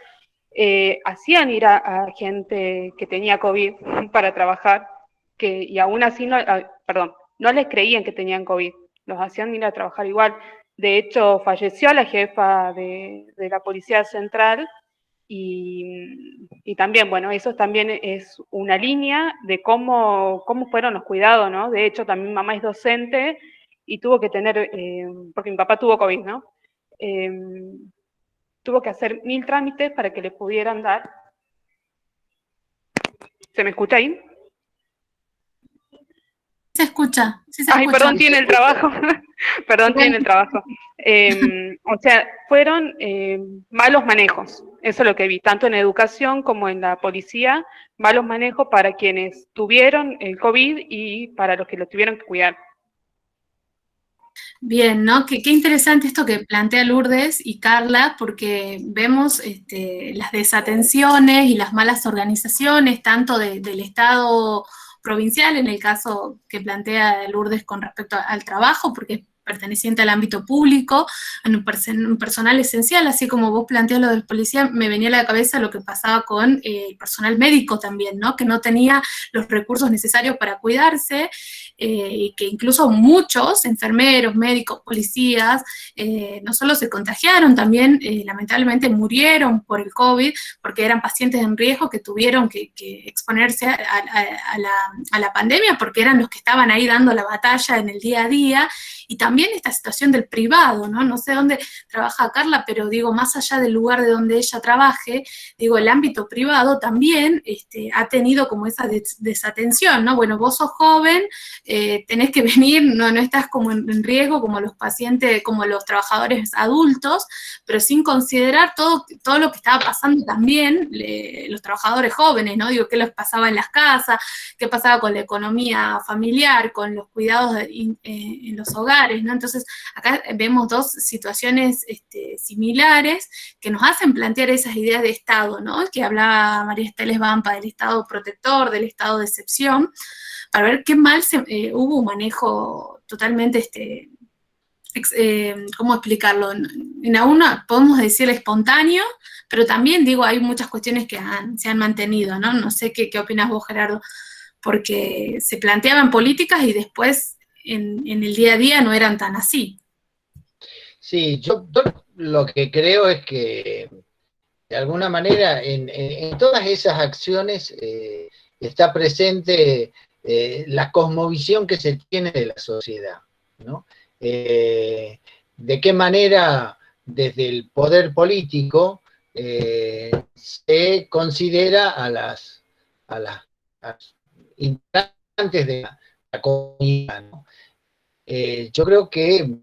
Hacían ir a gente que tenía COVID para trabajar, y aún así no les creían que tenían COVID, los hacían ir a trabajar igual. De hecho, falleció la jefa de la Policía Central y también, bueno, eso también es una línea de cómo fueron los cuidados, ¿no? De hecho, también mi mamá es docente y tuvo que tener, porque mi papá tuvo COVID, ¿no? Tuvo que hacer 1000 trámites para que le pudieran dar. ¿Se me escucha ahí? Se escucha, sí se Ay, escucha. perdón, tiene el trabajo. Perdón, tiene el trabajo. O sea, fueron malos manejos. Eso es lo que vi, tanto en educación como en la policía, malos manejos para quienes tuvieron el COVID y para los que lo tuvieron que cuidar. Bien, ¿no? Qué interesante esto que plantea Lourdes y Carla, porque vemos las desatenciones y las malas organizaciones, tanto del Estado provincial, en el caso que plantea Lourdes con respecto al trabajo, porque es perteneciente al ámbito público, en un personal esencial, así como vos planteas lo del policía, me venía a la cabeza lo que pasaba con el personal médico también, ¿no? Que no tenía los recursos necesarios para cuidarse, y que incluso muchos enfermeros, médicos, policías, no solo se contagiaron, también lamentablemente murieron por el COVID, porque eran pacientes en riesgo que tuvieron que exponerse a la pandemia, porque eran los que estaban ahí dando la batalla en el día a día. Y también esta situación del privado, ¿no? No sé dónde trabaja Carla, pero digo, más allá del lugar de donde ella trabaje, digo, el ámbito privado también ha tenido como esa desatención, ¿no? Bueno, vos sos joven, tenés que venir, no estás como en riesgo como los pacientes, como los trabajadores adultos, pero sin considerar todo lo que estaba pasando también los trabajadores jóvenes, ¿no? Digo, qué les pasaba en las casas, qué pasaba con la economía familiar, con los cuidados en los hogares, ¿no? Entonces, acá vemos dos situaciones similares que nos hacen plantear esas ideas de Estado, ¿no? Que hablaba María Esteles Vampa del Estado protector, del Estado de excepción, para ver qué mal hubo un manejo totalmente, ¿cómo explicarlo? En una podemos decir espontáneo, pero también, digo, hay muchas cuestiones que se han mantenido, ¿no? No sé qué opinas vos, Gerardo, porque se planteaban políticas y después en el día a día no eran tan así. Sí, yo lo que creo es que de alguna manera en todas esas acciones está presente la cosmovisión que se tiene de la sociedad, ¿no? De qué manera desde el poder político se considera a las integrantes de la comunidad, ¿no? Yo creo que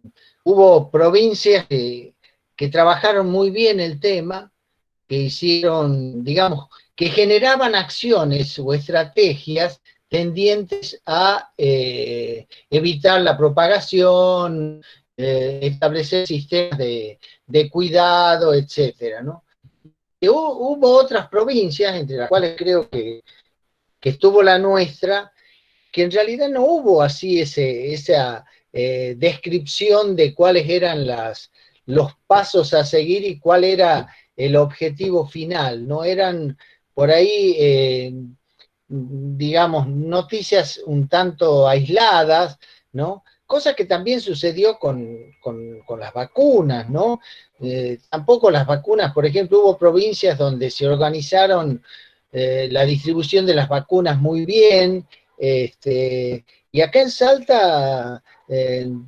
hubo provincias que trabajaron muy bien el tema, que hicieron, digamos, que generaban acciones o estrategias tendientes a evitar la propagación, establecer sistemas de cuidado, etcétera, ¿no? Hubo otras provincias, entre las cuales creo que estuvo la nuestra, que en realidad no hubo así esa descripción de cuáles eran los pasos a seguir y cuál era el objetivo final. No eran por ahí, digamos, noticias un tanto aisladas, ¿no? cosa que también sucedió con las vacunas, ¿no? Tampoco las vacunas, por ejemplo, hubo provincias donde se organizaron la distribución de las vacunas muy bien, y acá en Salta,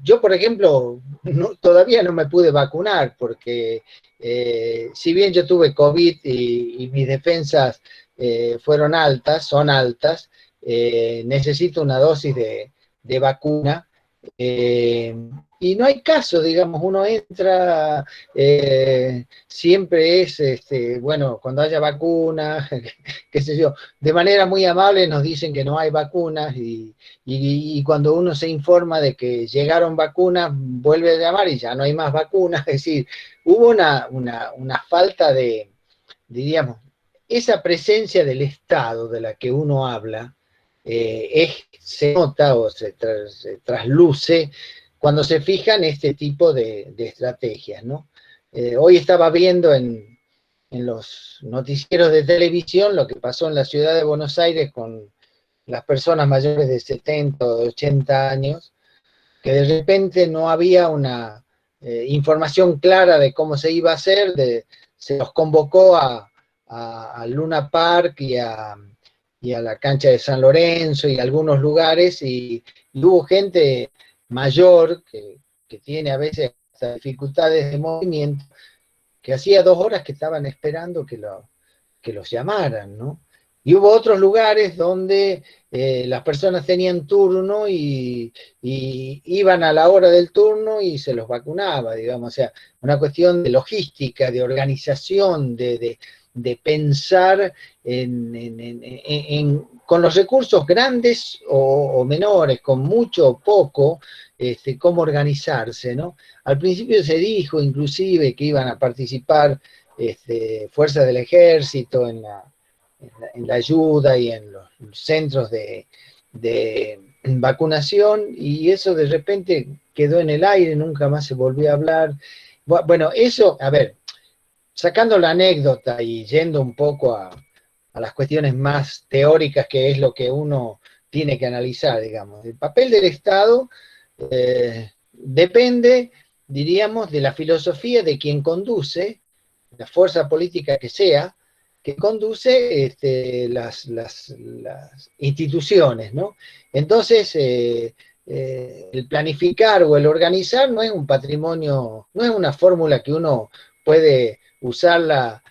yo por ejemplo, todavía no me pude vacunar porque si bien yo tuve COVID y mis defensas fueron altas, son altas, necesito una dosis de vacuna. Y no hay caso, digamos, uno entra, siempre es, bueno, cuando haya vacunas, qué sé yo, de manera muy amable nos dicen que no hay vacunas y cuando uno se informa de que llegaron vacunas, vuelve a llamar y ya no hay más vacunas, es decir, hubo una falta de, diríamos, esa presencia del Estado de la que uno habla, se nota o se trasluce cuando se fijan este tipo de estrategias, ¿no? Hoy estaba viendo en los noticieros de televisión lo que pasó en la ciudad de Buenos Aires con las personas mayores de 70 o de 80 años, que de repente no había una información clara de cómo se iba a hacer, se los convocó a Luna Park y a la cancha de San Lorenzo y a algunos lugares, y hubo gente mayor que tiene a veces hasta dificultades de movimiento, que hacía 2 horas que estaban esperando que los llamaran, ¿no? Y hubo otros lugares donde las personas tenían turno y iban a la hora del turno y se los vacunaba, digamos, o sea, una cuestión de logística, de organización, de pensar con los recursos grandes o menores, con mucho o poco, cómo organizarse, ¿no? Al principio se dijo inclusive que iban a participar fuerzas del ejército en la ayuda y en los centros de vacunación, y eso de repente quedó en el aire, nunca más se volvió a hablar. Bueno, eso, a ver, sacando la anécdota y yendo un poco a las cuestiones más teóricas, que es lo que uno tiene que analizar, digamos. El papel del Estado depende, diríamos, de la filosofía de quien conduce, la fuerza política que sea, que conduce las instituciones, ¿no? Entonces, el planificar o el organizar no es un patrimonio, no es una fórmula que uno puede usarla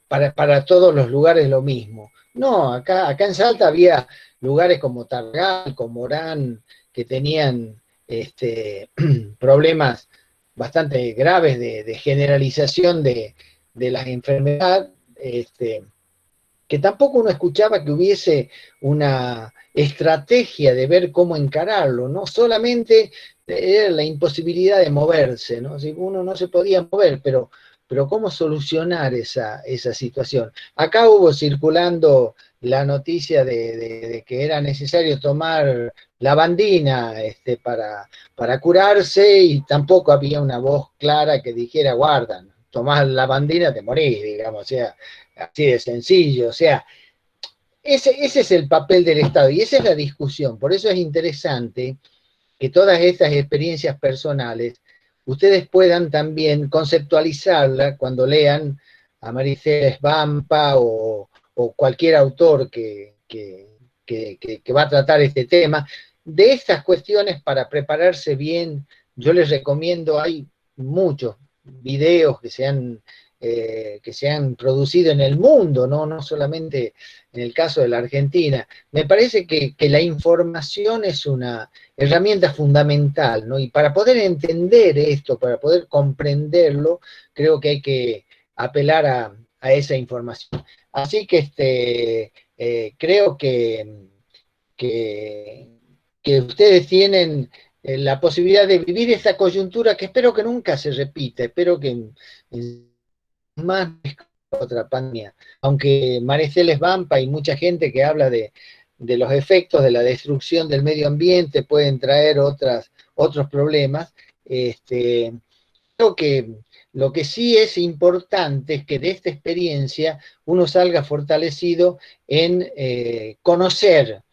para todos los lugares lo mismo. No, acá en Salta había lugares como Targal, como Orán, que tenían problemas bastante graves de generalización de las enfermedades, que tampoco uno escuchaba que hubiese una estrategia de ver cómo encararlo, no solamente era la imposibilidad de moverse, ¿no? Si uno no se podía mover, pero cómo solucionar esa situación. Acá hubo circulando la noticia de que era necesario tomar lavandina para curarse, y tampoco había una voz clara que dijera, guarda, tomás lavandina, te morís, digamos, o sea, así de sencillo, o sea, ese es el papel del Estado y esa es la discusión. Por eso es interesante que todas estas experiencias personales ustedes puedan también conceptualizarla cuando lean a Maricela Svampa o cualquier autor que va a tratar este tema. De estas cuestiones, para prepararse bien, yo les recomiendo, hay muchos videos que se han producido en el mundo, no solamente en el caso de la Argentina. Me parece que la información es una herramienta fundamental, ¿no? Y para poder entender esto, para poder comprenderlo, creo que hay que apelar a esa información. Así que creo que ustedes tienen la posibilidad de vivir esta coyuntura que espero que nunca se repita, espero que más otra pandemia, aunque Maricela Svampa y mucha gente que habla de los efectos de la destrucción del medio ambiente pueden traer otros problemas, creo que lo que sí es importante es que de esta experiencia uno salga fortalecido en conocer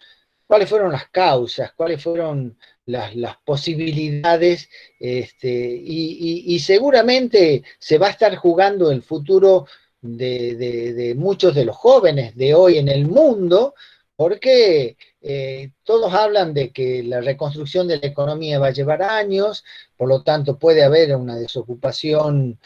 cuáles fueron las causas, cuáles fueron las posibilidades, y seguramente se va a estar jugando el futuro de muchos de los jóvenes de hoy en el mundo, porque todos hablan de que la reconstrucción de la economía va a llevar años, por lo tanto puede haber una desocupación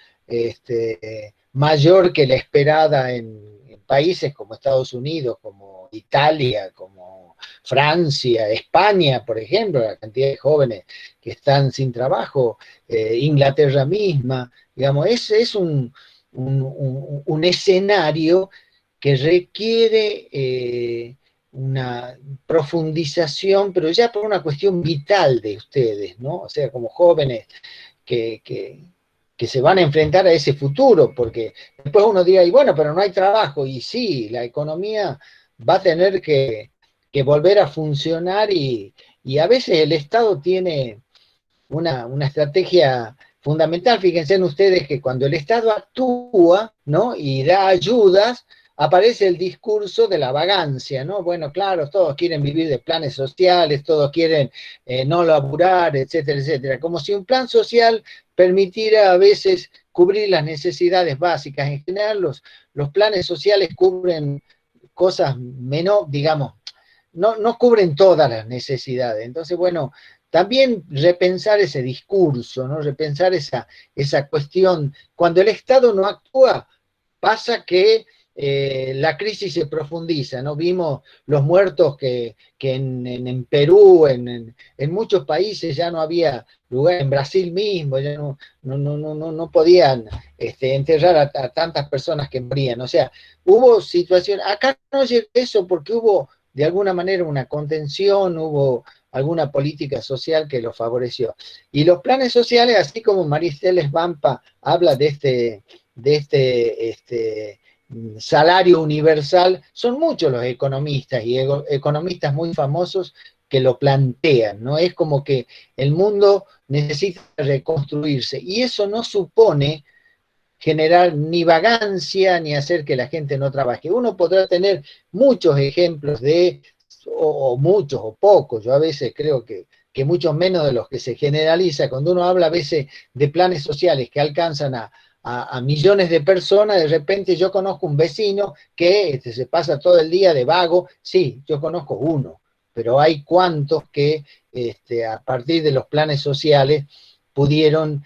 mayor que la esperada en países como Estados Unidos, como Italia, como Francia, España, por ejemplo, la cantidad de jóvenes que están sin trabajo, Inglaterra misma, digamos, es un escenario que requiere una profundización, pero ya por una cuestión vital de ustedes, ¿no? O sea, como jóvenes que se van a enfrentar a ese futuro, porque después uno dirá, y bueno, pero no hay trabajo, y sí, la economía va a tener que volver a funcionar, y a veces el Estado tiene una estrategia fundamental. Fíjense en ustedes que cuando el Estado actúa, ¿no?, y da ayudas, aparece el discurso de la vagancia, ¿no? Bueno, claro, todos quieren vivir de planes sociales, todos quieren no laburar, etcétera, etcétera. Como si un plan social permitiera a veces cubrir las necesidades básicas. En general, los planes sociales cubren cosas menos, digamos, no cubren todas las necesidades. Entonces, bueno, también repensar ese discurso, ¿no? Repensar esa cuestión. Cuando el Estado no actúa, pasa que la crisis se profundiza, ¿no? Vimos los muertos que en Perú, en muchos países ya no había lugar, en Brasil mismo, ya no podían enterrar a tantas personas que morían. O sea, hubo situaciones, acá no llegó eso porque hubo de alguna manera una contención, hubo alguna política social que lo favoreció. Y los planes sociales, así como Maristeles Vampa habla de este salario universal, son muchos los economistas y economistas muy famosos que lo plantean, ¿no? Es como que el mundo necesita reconstruirse, y eso no supone generar ni vagancia ni hacer que la gente no trabaje. Uno podrá tener muchos ejemplos o muchos o pocos, yo a veces creo que muchos menos de los que se generaliza, cuando uno habla a veces de planes sociales que alcanzan a millones de personas, de repente yo conozco un vecino que se pasa todo el día de vago. Sí, yo conozco uno, pero hay cuantos que a partir de los planes sociales pudieron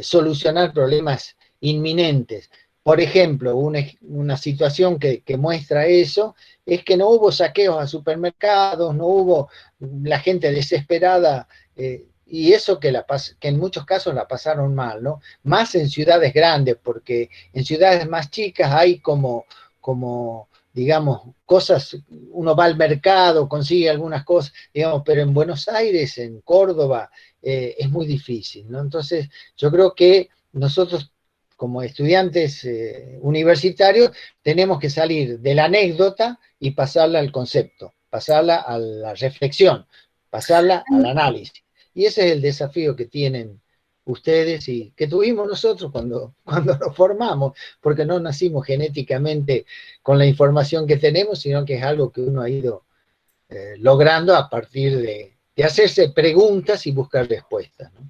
solucionar problemas inminentes. Por ejemplo, una situación que muestra eso es que no hubo saqueos a supermercados, no hubo la gente desesperada, y eso que en muchos casos la pasaron mal, ¿no? Más en ciudades grandes, porque en ciudades más chicas hay como digamos, cosas, uno va al mercado, consigue algunas cosas, digamos, pero en Buenos Aires, en Córdoba, es muy difícil, ¿no? Entonces, yo creo que nosotros, como estudiantes universitarios, tenemos que salir de la anécdota y pasarla al concepto, pasarla a la reflexión, pasarla al análisis. Y ese es el desafío que tienen ustedes y que tuvimos nosotros cuando nos formamos, porque no nacimos genéticamente con la información que tenemos, sino que es algo que uno ha ido logrando a partir de hacerse preguntas y buscar respuestas, ¿no?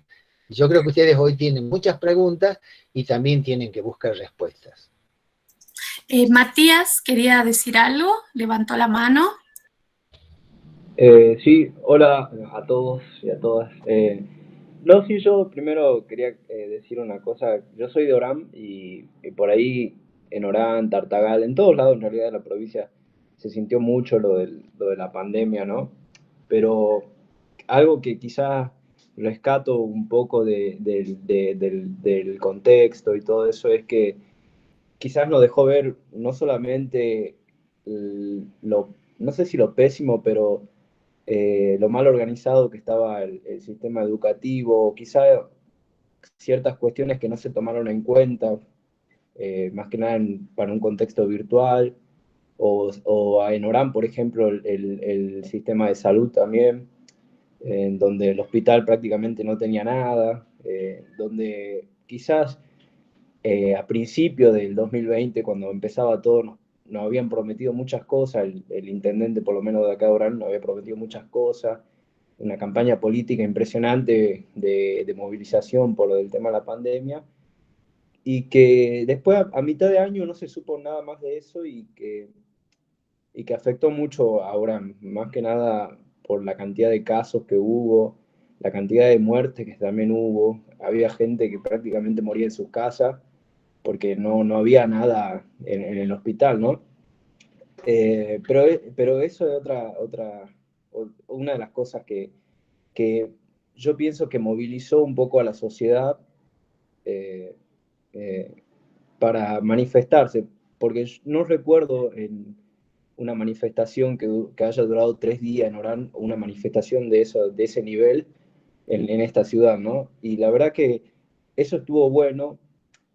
Yo creo que ustedes hoy tienen muchas preguntas y también tienen que buscar respuestas. Matías quería decir algo, levantó la mano. Sí, hola a todos y a todas. No, sí, yo primero quería decir una cosa. Yo soy de Orán y por ahí en Orán, Tartagal, en todos lados en realidad de la provincia se sintió mucho lo de la pandemia, ¿no? Pero algo que quizás rescato un poco del contexto y todo eso es que quizás nos dejó ver no solamente no sé si lo pésimo, pero lo mal organizado que estaba el sistema educativo, quizá ciertas cuestiones que no se tomaron en cuenta, más que nada para un contexto virtual, o en Orán, por ejemplo, el sistema de salud también, en donde el hospital prácticamente no tenía nada, donde quizás a principio del 2020, cuando empezaba todo, nos habían prometido muchas cosas, el intendente por lo menos de acá de Orán nos había prometido muchas cosas, una campaña política impresionante de movilización por lo del tema de la pandemia, y que después a mitad de año no se supo nada más de eso y que afectó mucho a Orán, más que nada por la cantidad de casos que hubo, la cantidad de muertes que también hubo, había gente que prácticamente moría en sus casas porque no había nada en el hospital, ¿no? Pero eso es una de las cosas que yo pienso que movilizó un poco a la sociedad eh, eh, para manifestarse, porque no recuerdo en una manifestación que haya durado 3 días en Orán, una manifestación de ese nivel en esta ciudad, ¿no? Y la verdad que eso estuvo bueno,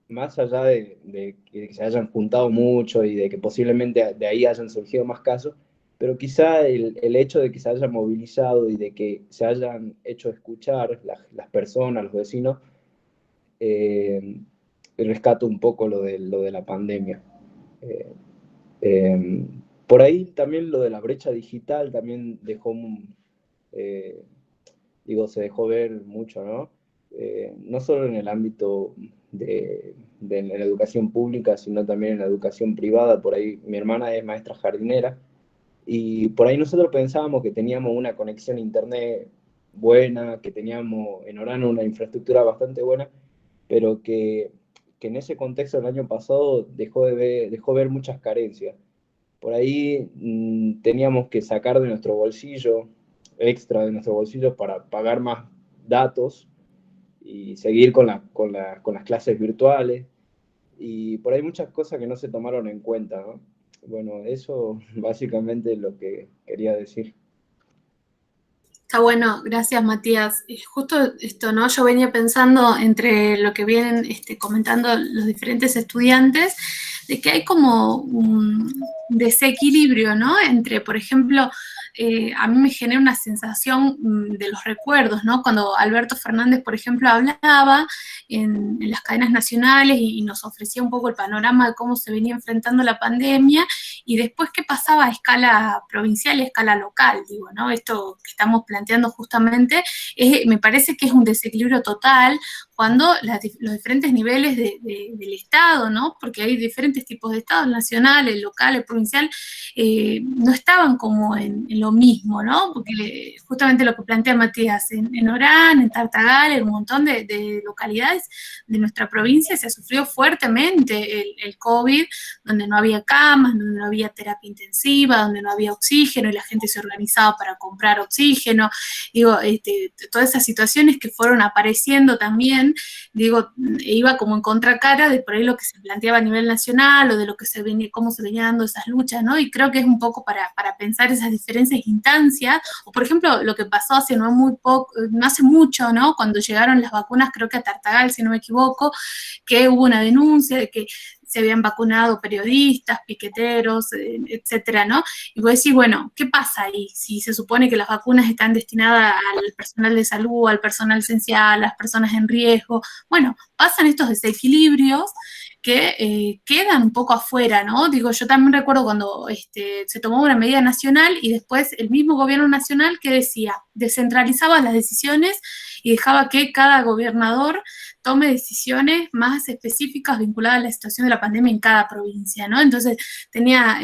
más allá de que se hayan juntado mucho y de que posiblemente de ahí hayan surgido más casos, pero quizá el hecho de que se hayan movilizado y de que se hayan hecho escuchar las personas, los vecinos, eh, rescato un poco lo de la pandemia. Eh, eh, por ahí también lo de la brecha digital también eh, se dejó ver mucho, ¿no? No solo en el ámbito de la educación pública, sino también en la educación privada. Por ahí mi hermana es maestra jardinera y por ahí nosotros pensábamos que teníamos una conexión a internet buena, que teníamos en Orán una infraestructura bastante buena, pero que en ese contexto el año pasado dejó ver muchas carencias. Por ahí teníamos que sacar de nuestro bolsillo, extra de nuestro bolsillo, para pagar más datos y seguir con las clases virtuales. Y por ahí muchas cosas que no se tomaron en cuenta, ¿no? Bueno, eso básicamente es lo que quería decir. Está bueno, gracias Matías. Justo esto, ¿no? Yo venía pensando entre lo que vienen comentando los diferentes estudiantes, de que hay como un desequilibrio, ¿no? Entre, por ejemplo, a mí me genera una sensación de los recuerdos, ¿no? Cuando Alberto Fernández, por ejemplo, hablaba en las cadenas nacionales y nos ofrecía un poco el panorama de cómo se venía enfrentando la pandemia, y después qué pasaba a escala provincial y a escala local, digo, ¿no? Esto que estamos planteando justamente, me parece que es un desequilibrio total cuando los diferentes niveles del Estado, ¿no? Porque hay diferentes tipos de Estados, nacional, el local, el provincial, no estaban como en lo mismo, ¿no? Porque justamente lo que plantea Matías, en Orán, en Tartagal, en un montón de localidades de nuestra provincia se sufrió fuertemente el COVID, donde no había camas, donde no había terapia intensiva, donde no había oxígeno y la gente se organizaba para comprar oxígeno. Digo, todas esas situaciones que fueron apareciendo también, digo, iba como en contracara de por ahí lo que se planteaba a nivel nacional o de lo que se venía, cómo se venían dando esas luchas, ¿no? Y creo que es un poco para pensar esas diferentes instancias, o por ejemplo, lo que pasó hace no hace mucho, ¿no? Cuando llegaron las vacunas, creo que a Tartagal, si no me equivoco, que hubo una denuncia de que se habían vacunado periodistas, piqueteros, etcétera, ¿no? Y vos decís, bueno, ¿qué pasa ahí? Si se supone que las vacunas están destinadas al personal de salud, al personal esencial, a las personas en riesgo, bueno, pasan estos desequilibrios que quedan un poco afuera, ¿no? Digo, yo también recuerdo cuando se tomó una medida nacional y después el mismo gobierno nacional que decía, descentralizaba las decisiones y dejaba que cada gobernador tome decisiones más específicas vinculadas a la situación de la pandemia en cada provincia, ¿no? Entonces tenía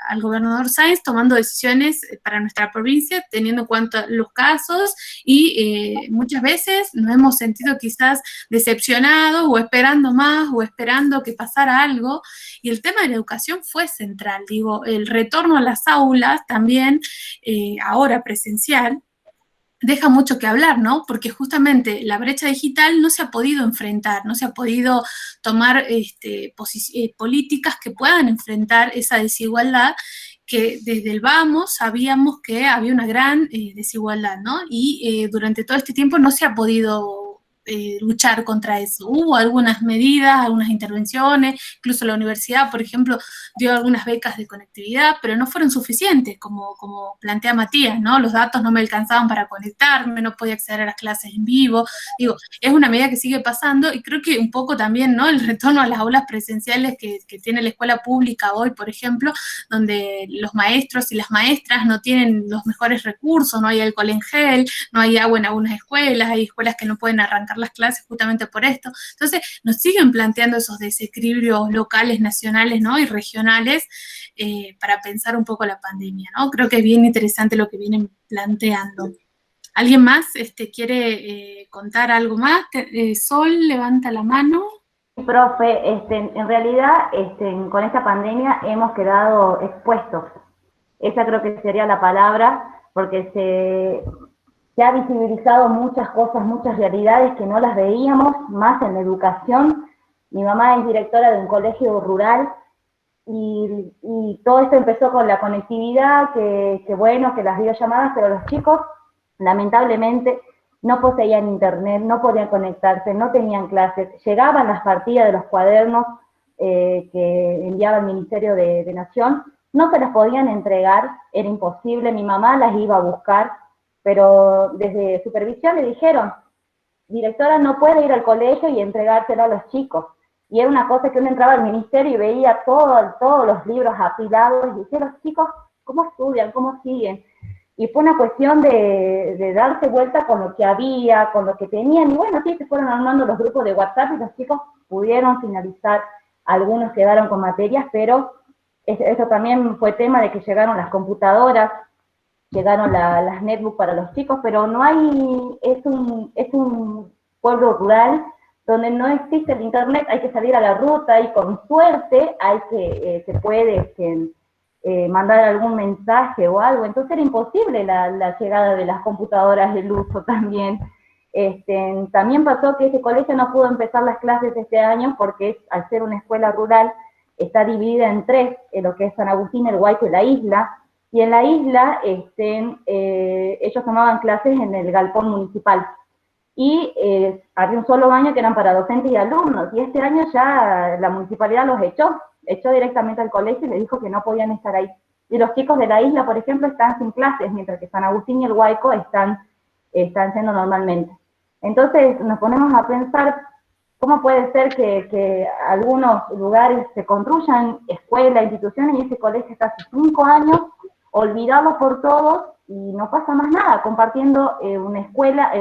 al gobernador Sáenz tomando decisiones para nuestra provincia, teniendo en cuenta los casos, y muchas veces nos hemos sentido quizás decepcionados o esperando más o esperando que pasara algo, y el tema de la educación fue central, digo, el retorno a las aulas también, ahora presencial, deja mucho que hablar, ¿no? Porque justamente la brecha digital no se ha podido enfrentar, no se ha podido tomar políticas que puedan enfrentar esa desigualdad, que desde el vamos sabíamos que había una gran desigualdad, ¿no? Y durante todo este tiempo no se ha podido luchar contra eso. Hubo algunas medidas, algunas intervenciones, incluso la universidad, por ejemplo, dio algunas becas de conectividad, pero no fueron suficientes, como plantea Matías, ¿no? Los datos no me alcanzaban para conectarme, no podía acceder a las clases en vivo. Digo, es una medida que sigue pasando y creo que un poco también, ¿no? El retorno a las aulas presenciales que tiene la escuela pública hoy, por ejemplo, donde los maestros y las maestras no tienen los mejores recursos, no hay alcohol en gel, no hay agua en algunas escuelas, hay escuelas que no pueden arrancar las clases justamente por esto. Entonces, nos siguen planteando esos desequilibrios locales, nacionales, ¿no? Y regionales para pensar un poco la pandemia, ¿no? Creo que es bien interesante lo que vienen planteando. ¿Alguien más quiere contar algo más? Sol, levanta la mano. Profe, en realidad con esta pandemia hemos quedado expuestos. Esa creo que sería la palabra, porque se ha visibilizado muchas cosas, muchas realidades que no las veíamos, más en la educación. Mi mamá es directora de un colegio rural y todo esto empezó con la conectividad, que bueno, que las videollamadas, pero los chicos lamentablemente no poseían internet, no podían conectarse, no tenían clases, llegaban las partidas de los cuadernos que enviaba el Ministerio de Nación, no se las podían entregar, era imposible, mi mamá las iba a buscar, pero desde supervisión le dijeron, directora, no puede ir al colegio y entregárselo a los chicos. Y era una cosa que uno entraba al ministerio y veía todos los libros apilados y decía, los chicos, ¿cómo estudian? ¿Cómo siguen? Y fue una cuestión de darse vuelta con lo que había, con lo que tenían, y bueno, sí, se fueron armando los grupos de WhatsApp y los chicos pudieron finalizar, algunos quedaron con materias, pero eso también fue tema de que llegaron las computadoras, llegaron las netbooks para los chicos, pero no hay, es un pueblo rural donde no existe el internet, hay que salir a la ruta y con suerte se puede mandar algún mensaje o algo, entonces era imposible la llegada de las computadoras, el uso también. También pasó que ese colegio no pudo empezar las clases este año porque al ser una escuela rural está dividida en tres, en lo que es San Agustín, el Guayco y la isla, y en la isla ellos tomaban clases en el galpón municipal, y había un solo baño que eran para docentes y alumnos, y este año ya la municipalidad los echó directamente al colegio y le dijo que no podían estar ahí. Y los chicos de la isla, por ejemplo, están sin clases, mientras que San Agustín y el Guayco están siendo normalmente. Entonces nos ponemos a pensar cómo puede ser que algunos lugares se construyan escuelas, instituciones, y ese colegio está hace 5 años, olvidado por todos, y no pasa más nada, compartiendo una escuela,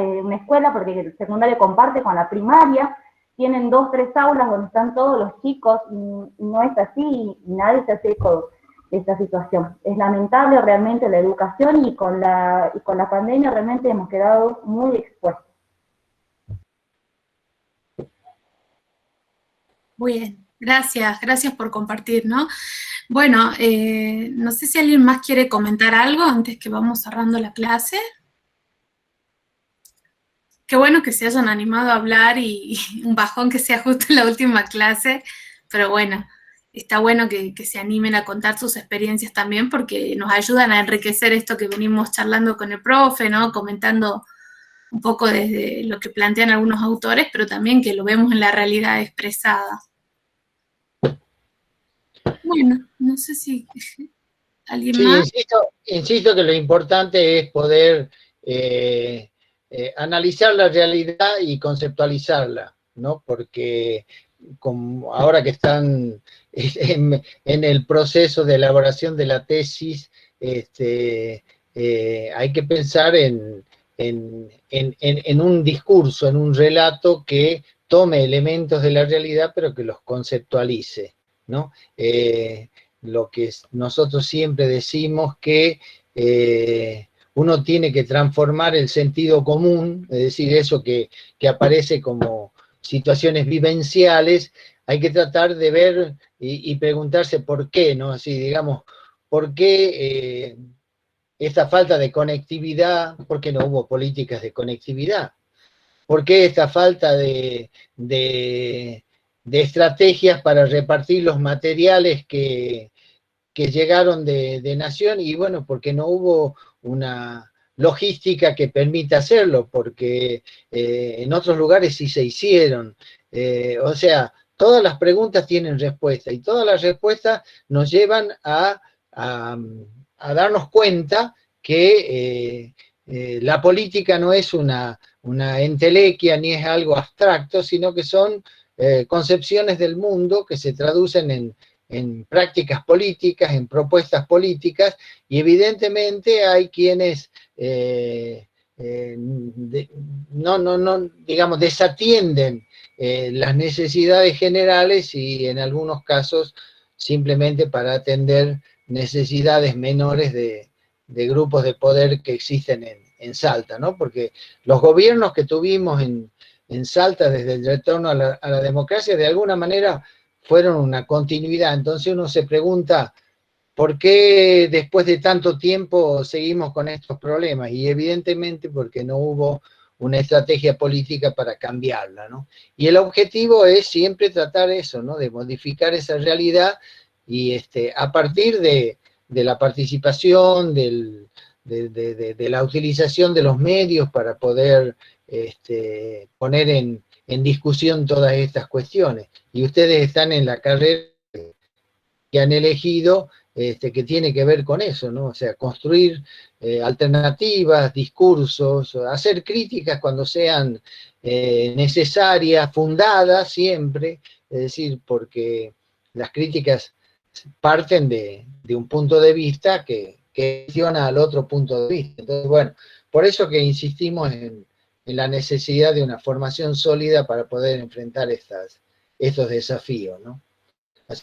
porque el secundario comparte con la primaria, tienen 2, 3 aulas donde están todos los chicos, y no es así, y nadie se hace eco de esta situación. Es lamentable realmente la educación, y con la pandemia realmente hemos quedado muy expuestos. Muy bien, gracias por compartir, ¿no? Bueno, no sé si alguien más quiere comentar algo antes que vamos cerrando la clase. Qué bueno que se hayan animado a hablar y un bajón que sea justo en la última clase, pero bueno, está bueno que se animen a contar sus experiencias también porque nos ayudan a enriquecer esto que venimos charlando con el profe, ¿no? Comentando un poco desde lo que plantean algunos autores, pero también que lo vemos en la realidad expresada. Bueno, no sé si alguien más. Insisto que lo importante es poder analizar la realidad y conceptualizarla, ¿no? Porque como ahora que están en el proceso de elaboración de la tesis, hay que pensar en un discurso, en un relato que tome elementos de la realidad, pero que los conceptualice, ¿no? Lo que nosotros siempre decimos que uno tiene que transformar el sentido común, es decir, eso que aparece como situaciones vivenciales, hay que tratar de ver y preguntarse por qué, ¿no? Así, digamos, ¿por qué esta falta de conectividad? ¿Por qué no hubo políticas de conectividad? ¿Por qué esta falta de estrategias para repartir los materiales que llegaron de Nación? Y bueno, porque no hubo una logística que permita hacerlo, porque en otros lugares sí se hicieron. O sea, todas las preguntas tienen respuesta y todas las respuestas nos llevan a darnos cuenta que la política no es una entelequia ni es algo abstracto, sino que son concepciones del mundo que se traducen en prácticas políticas, en propuestas políticas, y evidentemente hay quienes digamos, desatienden las necesidades generales y en algunos casos simplemente para atender necesidades menores de grupos de poder que existen en Salta, ¿no? Porque los gobiernos que tuvimos en Salta desde el retorno a la democracia de alguna manera fueron una continuidad. Entonces uno se pregunta, ¿por qué después de tanto tiempo seguimos con estos problemas? Y evidentemente porque no hubo una estrategia política para cambiarla, ¿no? Y el objetivo es siempre tratar eso, ¿no? De modificar esa realidad y a partir de la participación, de la utilización de los medios para poder poner en discusión todas estas cuestiones. Y ustedes están en la carrera que han elegido, que tiene que ver con eso, ¿no? O sea, construir alternativas, discursos, hacer críticas cuando sean necesarias, fundadas siempre, es decir, porque las críticas parten de un punto de vista que cuestiona al otro punto de vista. Entonces, bueno, por eso que insistimos en la necesidad de una formación sólida para poder enfrentar estos desafíos, ¿no?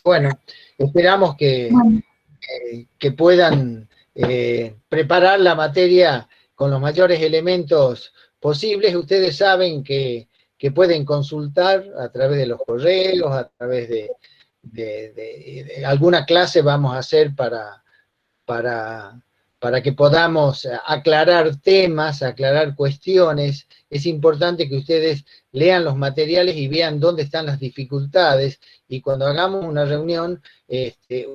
Bueno, esperamos que puedan preparar la materia con los mayores elementos posibles. Ustedes saben que pueden consultar a través de los correos, a través de alguna clase vamos a hacer para que podamos aclarar temas, aclarar cuestiones. Es importante que ustedes lean los materiales y vean dónde están las dificultades, y cuando hagamos una reunión,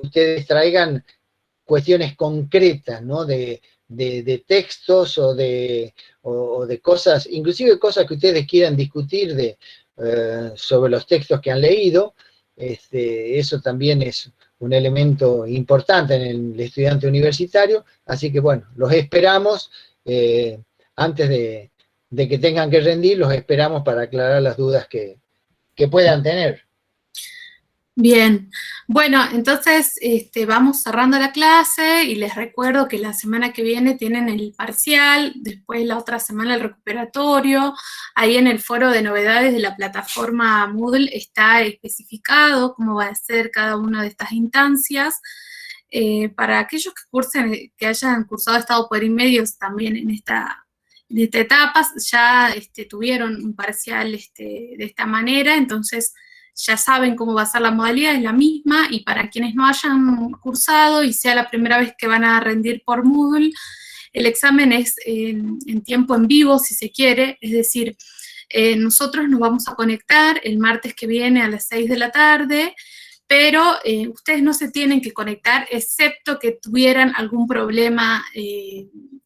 ustedes traigan cuestiones concretas, ¿no? De textos o de cosas, inclusive cosas que ustedes quieran discutir sobre los textos que han leído. Eso también es un elemento importante en el estudiante universitario, así que bueno, los esperamos, antes de que tengan que rendir, los esperamos para aclarar las dudas que puedan tener. Bien, bueno, entonces vamos cerrando la clase y les recuerdo que la semana que viene tienen el parcial, después la otra semana el recuperatorio. Ahí en el foro de novedades de la plataforma Moodle está especificado cómo va a ser cada una de estas instancias. Para aquellos que cursen, que hayan cursado Estado, Poder y Medios también en esta etapa, ya tuvieron un parcial de esta manera, entonces ya saben cómo va a ser la modalidad, es la misma, y para quienes no hayan cursado y sea la primera vez que van a rendir por Moodle, el examen es en tiempo en vivo, si se quiere, es decir, nosotros nos vamos a conectar el martes que viene a las 6 de la tarde, pero ustedes no se tienen que conectar, excepto que tuvieran algún problema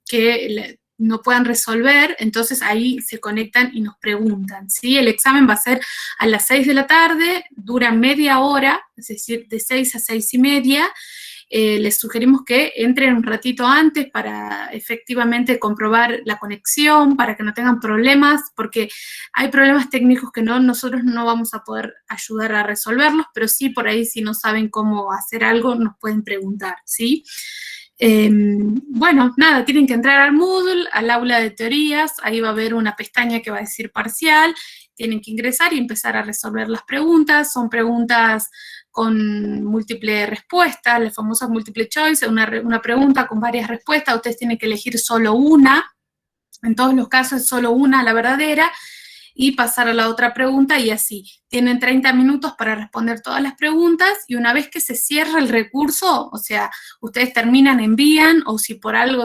que no puedan resolver, entonces ahí se conectan y nos preguntan, ¿sí? El examen va a ser a las 6 de la tarde, dura media hora, es decir, de 6 a 6 y media. Les sugerimos que entren un ratito antes para efectivamente comprobar la conexión, para que no tengan problemas, porque hay problemas técnicos que nosotros no vamos a poder ayudar a resolverlos, pero sí por ahí si no saben cómo hacer algo nos pueden preguntar, ¿sí? Bueno, nada, tienen que entrar al Moodle, al aula de teorías, ahí va a haber una pestaña que va a decir parcial, tienen que ingresar y empezar a resolver las preguntas. Son preguntas con múltiple respuesta, la famosa multiple choice, una pregunta con varias respuestas, ustedes tienen que elegir solo una, en todos los casos es solo una la verdadera, y pasar a la otra pregunta, y así. Tienen 30 minutos para responder todas las preguntas, y una vez que se cierra el recurso, o sea, ustedes terminan, envían, o si por algo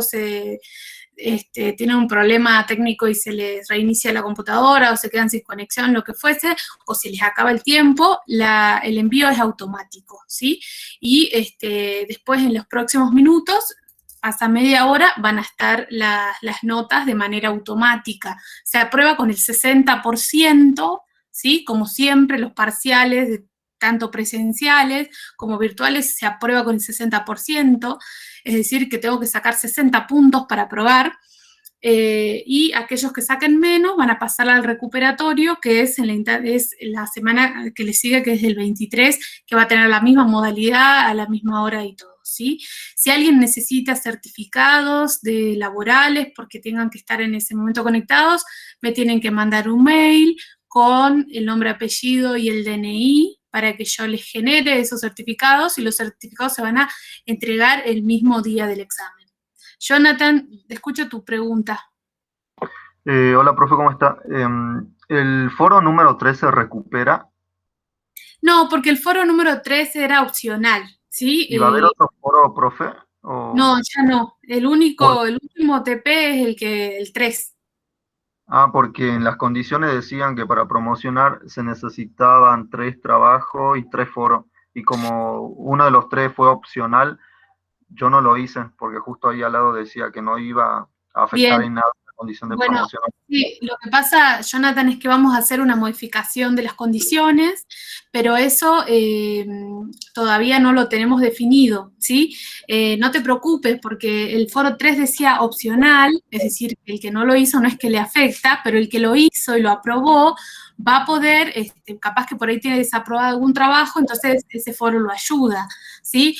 tienen un problema técnico y se les reinicia la computadora, o se quedan sin conexión, lo que fuese, o si les acaba el tiempo, el envío es automático, ¿sí? Y después, en los próximos minutos, pasa media hora, van a estar las notas de manera automática. Se aprueba con el 60%, ¿sí? Como siempre, los parciales, tanto presenciales como virtuales, se aprueba con el 60%, es decir, que tengo que sacar 60 puntos para aprobar. Y aquellos que saquen menos van a pasar al recuperatorio, que es la semana que le sigue, que es el 23, que va a tener la misma modalidad, a la misma hora y todo, ¿sí? Si alguien necesita certificados de laborales porque tengan que estar en ese momento conectados, me tienen que mandar un mail con el nombre, apellido y el DNI para que yo les genere esos certificados, y los certificados se van a entregar el mismo día del examen. Jonathan, escucho tu pregunta. Hola, profe, ¿cómo está? ¿El foro número 3 se recupera? No, porque el foro número 3 era opcional, ¿sí? ¿Y va a haber otro foro, profe? No, ya no. El último TP es el 3. Porque en las condiciones decían que para promocionar se necesitaban 3 trabajos y 3 foros. Y como uno de los 3 fue opcional, yo no lo hice, porque justo ahí al lado decía que no iba a afectar en nada la condición de promoción. Sí, lo que pasa, Jonathan, es que vamos a hacer una modificación de las condiciones, pero eso todavía no lo tenemos definido, ¿sí? No te preocupes, porque el foro 3 decía opcional, es decir, el que no lo hizo no es que le afecta, pero el que lo hizo y lo aprobó va a poder, capaz que por ahí tiene desaprobado algún trabajo, entonces ese foro lo ayuda, ¿sí?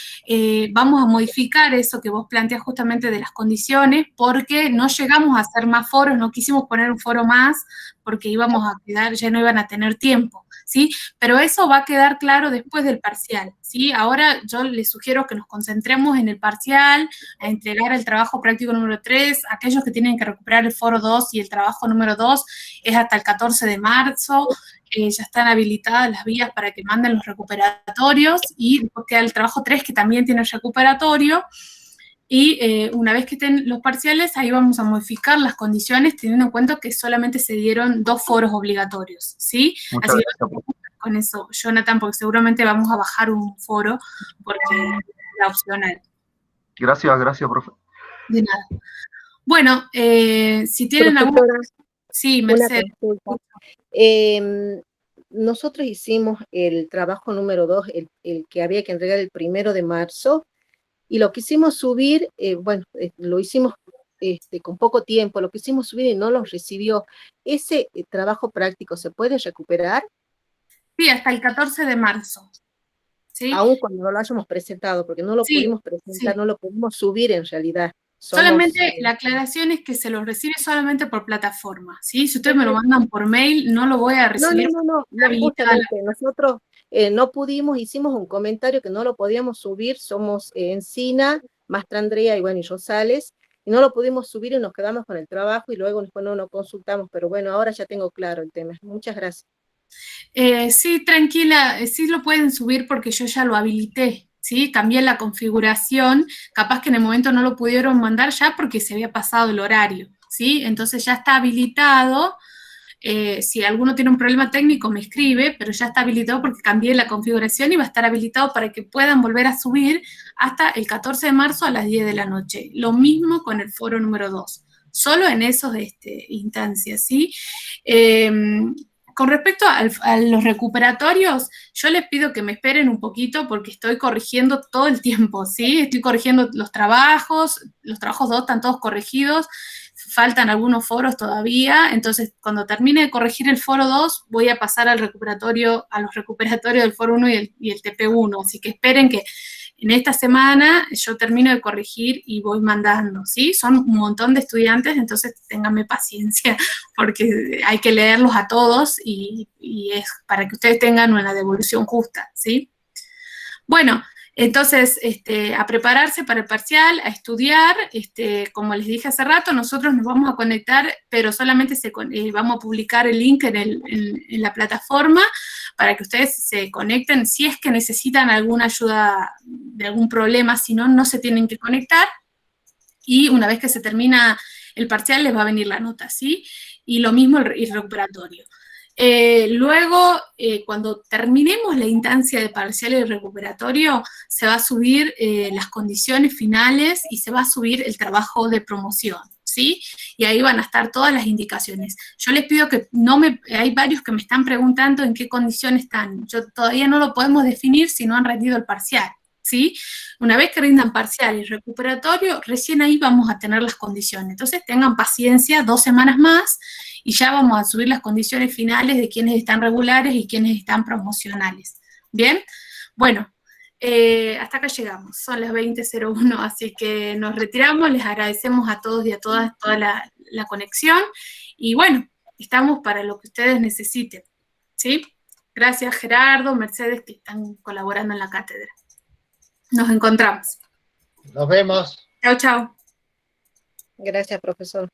Vamos a modificar eso que vos planteas justamente de las condiciones, porque no llegamos a hacer más foros, no quisimos poner un foro más, porque íbamos a quedar, ya no iban a tener tiempo, ¿sí? Pero eso va a quedar claro después del parcial, ¿sí? Ahora yo les sugiero que nos concentremos en el parcial, a entregar el trabajo práctico número 3, aquellos que tienen que recuperar el foro 2 y el trabajo número 2 es hasta el 14 de marzo, ya están habilitadas las vías para que manden los recuperatorios, y después queda el trabajo 3 que también tiene el recuperatorio, y una vez que estén los parciales, ahí vamos a modificar las condiciones teniendo en cuenta que solamente se dieron 2 foros obligatorios, ¿sí? Así que con eso, Jonathan, porque seguramente vamos a bajar un foro porque es la opcional. Gracias, profe. De nada. Bueno, si tienen alguna... Sí, Mercedes. Nosotros hicimos el trabajo número 2, el que había que entregar el 1 de marzo, y lo quisimos subir, lo hicimos con poco tiempo, lo quisimos subir y no lo recibió. ¿Ese trabajo práctico se puede recuperar? Sí, hasta el 14 de marzo. ¿Sí? Aún cuando no lo hayamos presentado, porque no lo pudimos presentar, no lo pudimos subir en realidad. Solamente la aclaración es que se los recibe solamente por plataforma, ¿sí? Si ustedes me lo mandan por mail, no lo voy a recibir. No, justamente nosotros no pudimos, hicimos un comentario que no lo podíamos subir, somos Encina, Mastra Andrea y Rosales, y no lo pudimos subir y nos quedamos con el trabajo y luego después no nos consultamos, pero bueno, ahora ya tengo claro el tema. Muchas gracias. Sí, tranquila, sí lo pueden subir porque yo ya lo habilité, ¿sí? Cambié la configuración, capaz que en el momento no lo pudieron mandar ya porque se había pasado el horario, ¿sí? Entonces ya está habilitado. Si alguno tiene un problema técnico me escribe, pero ya está habilitado porque cambié la configuración y va a estar habilitado para que puedan volver a subir hasta el 14 de marzo a las 10 de la noche. Lo mismo con el foro número 2, solo en esos instancias, ¿sí? Con respecto a los recuperatorios, yo les pido que me esperen un poquito porque estoy corrigiendo todo el tiempo, ¿sí? Estoy corrigiendo los trabajos 2 están todos corregidos, faltan algunos foros todavía, entonces cuando termine de corregir el foro 2, voy a pasar a los recuperatorios del foro 1 y el TP1, así que esperen que en esta semana yo termino de corregir y voy mandando, ¿sí? Son un montón de estudiantes, entonces ténganme paciencia, porque hay que leerlos a todos y es para que ustedes tengan una devolución justa, ¿sí? Bueno, entonces, a prepararse para el parcial, a estudiar, como les dije hace rato, nosotros nos vamos a conectar, pero solamente vamos a publicar el link en la plataforma para que ustedes se conecten si es que necesitan alguna ayuda de algún problema, si no, no se tienen que conectar, y una vez que se termina el parcial les va a venir la nota, ¿sí? Y lo mismo el recuperatorio. Luego, cuando terminemos la instancia de parcial y recuperatorio, se va a subir las condiciones finales y se va a subir el trabajo de promoción, ¿sí? Y ahí van a estar todas las indicaciones. Yo les pido que hay varios que me están preguntando en qué condiciones están. Yo todavía no lo podemos definir si no han rendido el parcial, ¿sí? Una vez que rindan parcial y recuperatorio, recién ahí vamos a tener las condiciones. Entonces tengan paciencia, 2 semanas más, y ya vamos a subir las condiciones finales de quienes están regulares y quienes están promocionales. ¿Bien? Bueno, hasta acá llegamos, son las 20:01, así que nos retiramos, les agradecemos a todos y a todas toda la conexión, y bueno, estamos para lo que ustedes necesiten, ¿sí? Gracias Gerardo, Mercedes, que están colaborando en la cátedra. Nos encontramos. Nos vemos. Chao, chao. Gracias, profesor.